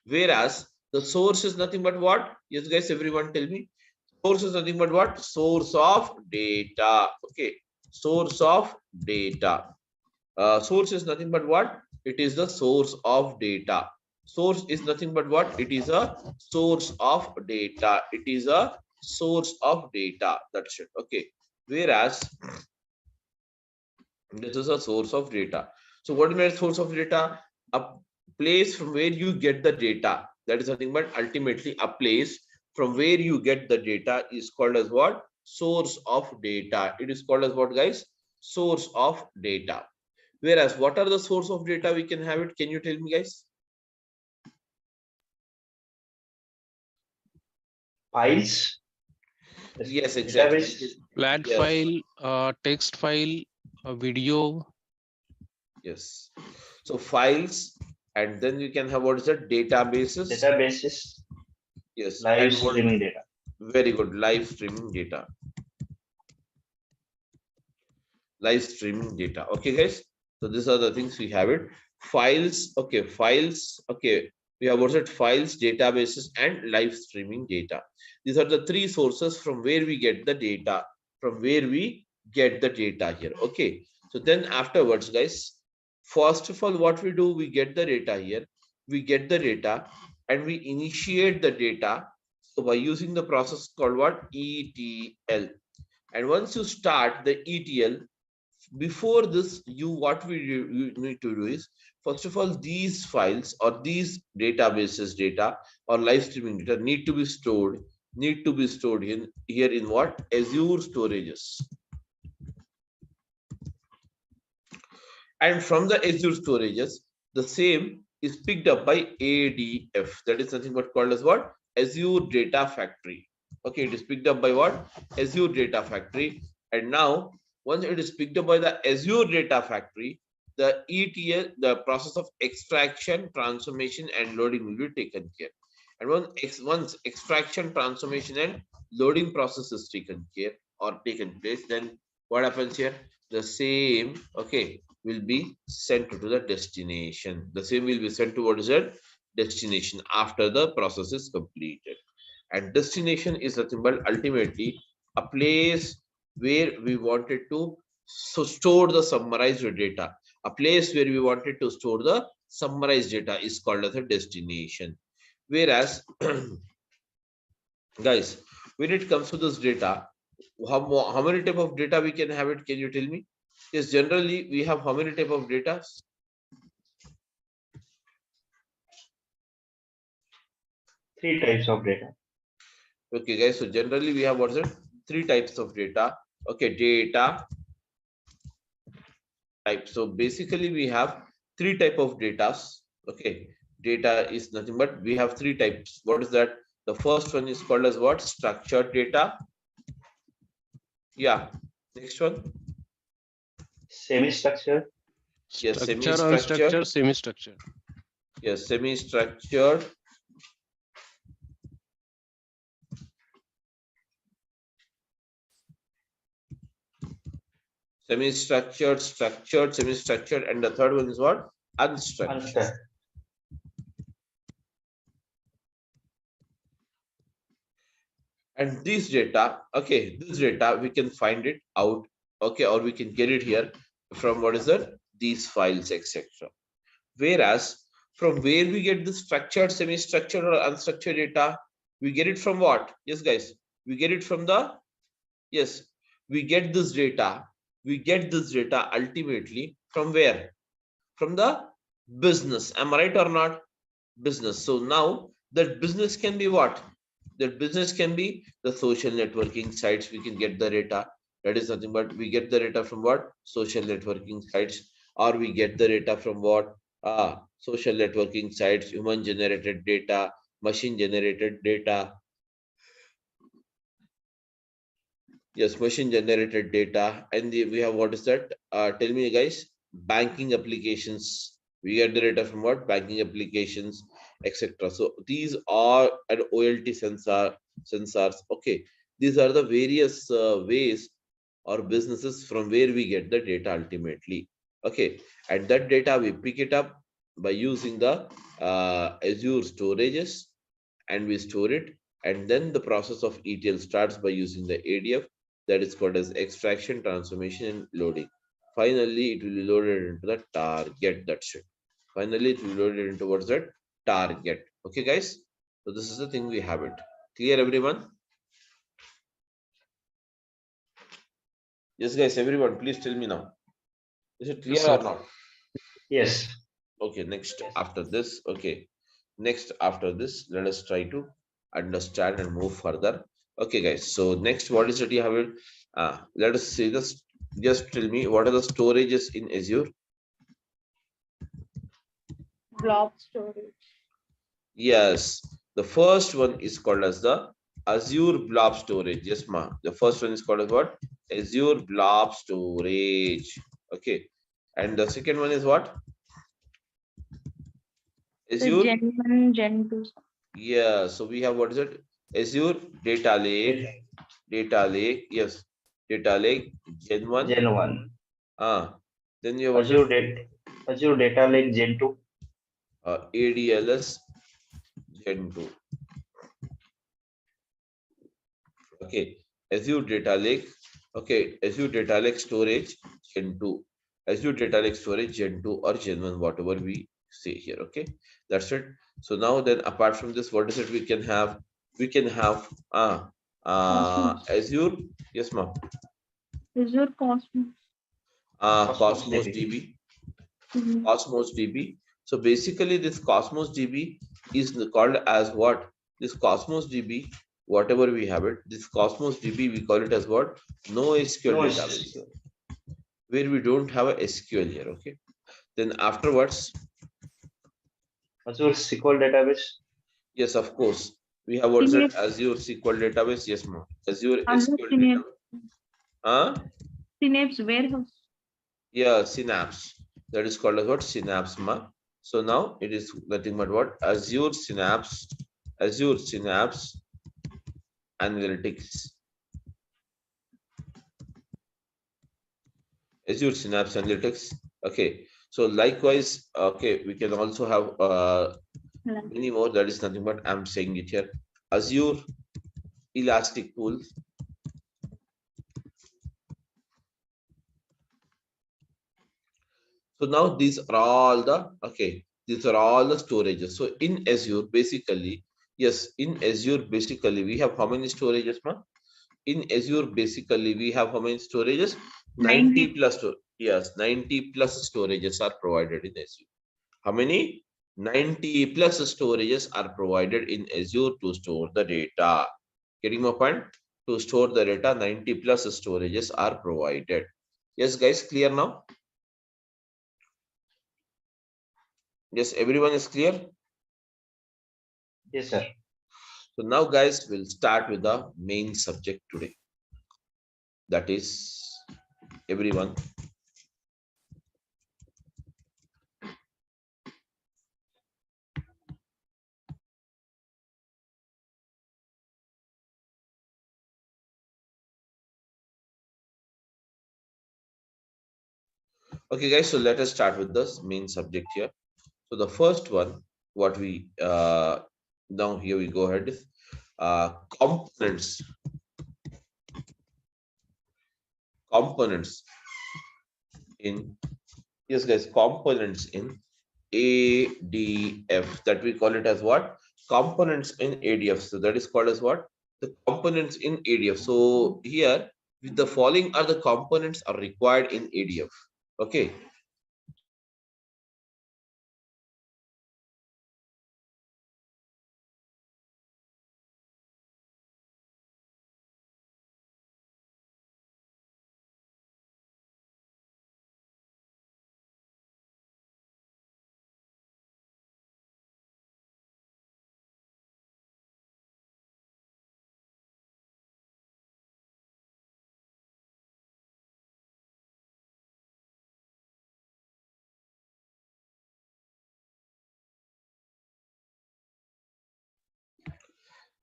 A: Whereas the source is nothing but what? Yes, guys, everyone tell me. Source is nothing but what? Source of data. Okay, source of data. Source is nothing but what? It is the source of data. Source is nothing but what? It is a source of data. It is a source of data. That's it. Okay. Whereas this is a source of data. So what is a source of data? A place from where you get the data. That is nothing but ultimately a place from where you get the data is called as what? Source of data. It is called as what, guys? Source of data. Whereas what are the source of data we can have it? Can you tell me, guys?
F: Files.
A: Yes, exactly.
F: Database.
G: Flat
A: Yes.
G: file, text file, video.
A: Yes. So files, and then you can have what is that? Databases.
F: Databases.
A: Yes.
F: Live
A: And what?
F: streaming data.
A: Very good. Live streaming data. Live streaming data. Okay, guys. So these are the things we have it. Files. Okay. Files. Okay. We have what's it? Files, databases, and live streaming data. These are the three sources from where we get the data. From where we get the data here. Okay. So then afterwards, guys, first of all, what we do, we get the data here. We get the data and we initiate the data. So by using the process called what? ETL. And once you start the ETL, before this, what you need to do is, first of all, these files or these databases data or live streaming data need to be stored need to be stored in here in what? Azure storages. And from the Azure storages, the same is picked up by ADF. That is nothing but called as what? Azure Data Factory. Okay, it is picked up by what? Azure Data Factory. And now, once it is picked up by the Azure Data Factory, the ETL, the process of extraction, transformation, and loading will be taken care. And once extraction, transformation, and loading process is taken care or taken place, then what happens here? The same, okay, will be sent to the destination. The same will be sent to what is it? Destination after the process is completed. And destination is nothing but ultimately a place where we wanted to store the summarized data. A place where we wanted to store the summarized data is called as a destination. Whereas, guys, when it comes to this data, how many type of data we can have it? Can you tell me? Yes, generally we have how many type of data?
F: Three types of data.
A: Okay, guys. So generally we have what's it? Three types of data. Okay, data type. So basically we have three type of data. Okay, data is nothing but we have three types. What is that? The first one is called as what? Structured data. Yeah. Next one.
F: Semi-structured.
A: Yes,
G: Structure,
A: semi-structured.
G: unstructured, semi-structured.
A: Yes, semi-structured. Semi-structured, structured, semi-structured, and the third one is what? Unstructured.
F: Unstructured.
A: And this data, okay, this data we can find it out, okay, or we can get it here from what is that? These files, etc. Whereas from where we get the structured, semi-structured, or unstructured data, we get it from what? Yes, guys, we get it from the, yes, we get this data. We get this data ultimately from where? From the business. Am I right or not? Business. So now that business can be what? That business can be the social networking sites. We can get the data. That is nothing but we get the data from what? Social networking sites, or we get the data from what? Social networking sites, human generated data, machine generated data. Yes, machine generated data. And we have what is that? Tell me, guys. Banking applications. We get the data from what? Banking applications, etc. So these are an OLT sensors. Okay, these are the various ways or businesses from where we get the data ultimately. Okay, and that data we pick it up by using the Azure storages, and we store it. And then the process of ETL starts by using the ADF, that is called as extraction, transformation, and loading. Finally, it will be loaded into the target. That's it. Finally, it will be loaded into what's that? Target. Okay, guys. So this is the thing we have it. Clear, everyone? Yes, guys. Everyone, please tell me now. Is it clear
G: Yes,
A: or
G: sir.
A: not?
F: Yes.
A: Okay. Next, after this. Okay. Next, after this, let us try to understand and move further. Okay, guys. So next, what is it you have it? Let us see this. Just tell me what are the storages in Azure?
H: Blob storage.
A: Yes, the first one is called as the Azure Blob Storage. Yes, ma. The first one is called as what? Azure Blob Storage. Okay. And the second one is what?
H: The
A: Azure.
H: Gen 1, Gen 2.
A: Yeah. So we have what is it? Azure Data Lake. Data Lake. Yes. Data Lake Gen 1.
F: Gen 1.
A: Then you have what is it?
F: Azure Data Lake Gen 2.
A: ADLS Gen 2. Okay, Azure Data Lake. Okay, Azure Data Lake Storage Gen 2. Azure Data Lake Storage Gen 2 or Gen 1, whatever we say here. Okay, that's it. So now then, apart from this, what is it we can have? We can have
H: Cosmos.
A: Azure. Yes, ma'am.
H: Azure Cosmos.
A: Cosmos DB. Cosmos DB. So basically, this Cosmos DB is called as what? This Cosmos DB whatever we have it, this Cosmos DB, we call it as what? No SQL database, where we don't have a SQL here. Okay. Then afterwards,
F: Azure SQL database.
A: yes, of course, we have what's that?
H: Synapse.
A: Azure SQL database. Yes, ma'am. Azure
H: Azure
A: SQL
H: Synapse.
A: database.
H: Synapse warehouse.
A: Yeah, Synapse. That is called as what? Synapse, ma. So now it is nothing but what? Azure Synapse Analytics. Azure Synapse Analytics. Okay. So likewise, okay, we can also have many more. That is nothing but I'm saying it here. Azure Elastic Pool. So now these are all the these are all the storages. So in Azure, basically, yes, in Azure, basically, we have how many storages, ma? In Azure, basically, we have how many storages? 90 plus. Yes, 90 plus storages are provided in Azure. How many? 90 plus storages are provided in Azure to store the data. Getting my point? To store the data, 90 plus storages are provided. Yes, guys, clear now? Yes, everyone is clear?
F: Yes, sir.
A: So now, guys, we'll start with the main subject today. That is everyone. Okay, guys, so let us start with this main subject here. So the first one, what we now here we go ahead with components. Components in yes, guys, components in ADF, that we call it as what? Components in ADF. So that is called as what? The components in ADF. So here, with the following are the components are required in ADF. Okay.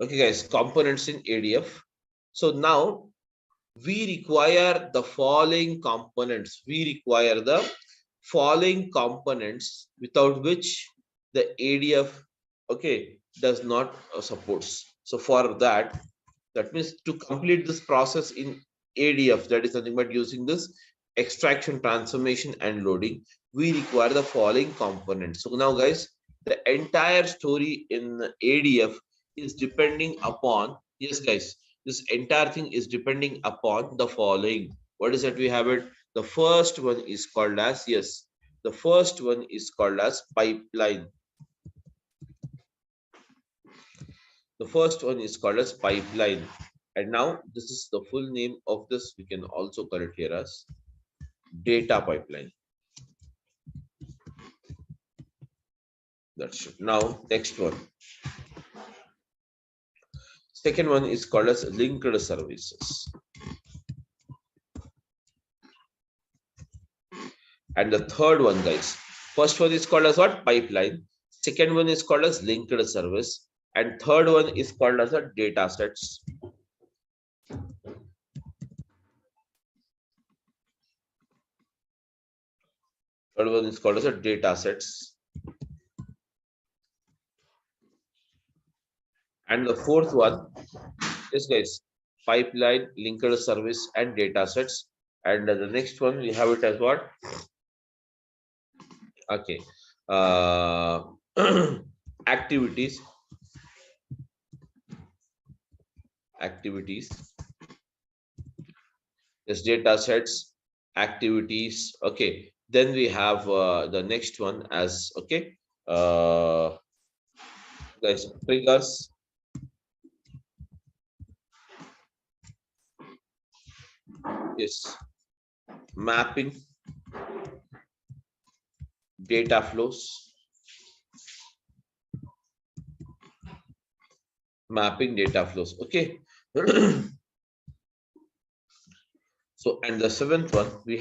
A: Okay, guys, components in ADF. So now we require the following components. We require the following components without which the ADF, okay, does not supports. So for that, that means to complete this process in ADF, that is nothing but using this extraction, transformation, and loading, we require the following components. So now, guys, the entire story in ADF is depending upon, yes, guys, this entire thing is depending upon the following. What is that we have it? The first one is called as, yes, the first one is called as pipeline. The first one is called as pipeline. And now this is the full name of this. We can also call it here as data pipeline. That's it. Now, next one. Second one is called as linked services. And the third one, guys, first one is called as what? Pipeline. Second one is called as linked service. And third one is called as a data sets. Third one is called as a data sets. And the fourth one, yes, guys, pipeline, linked service, and data sets. And the next one, we have it as what? Okay. Activities. Yes, data sets, activities. Okay. Then we have the next one as, okay, guys, triggers. is mapping data flows. Mapping data flows. Okay. So, and the seventh one, we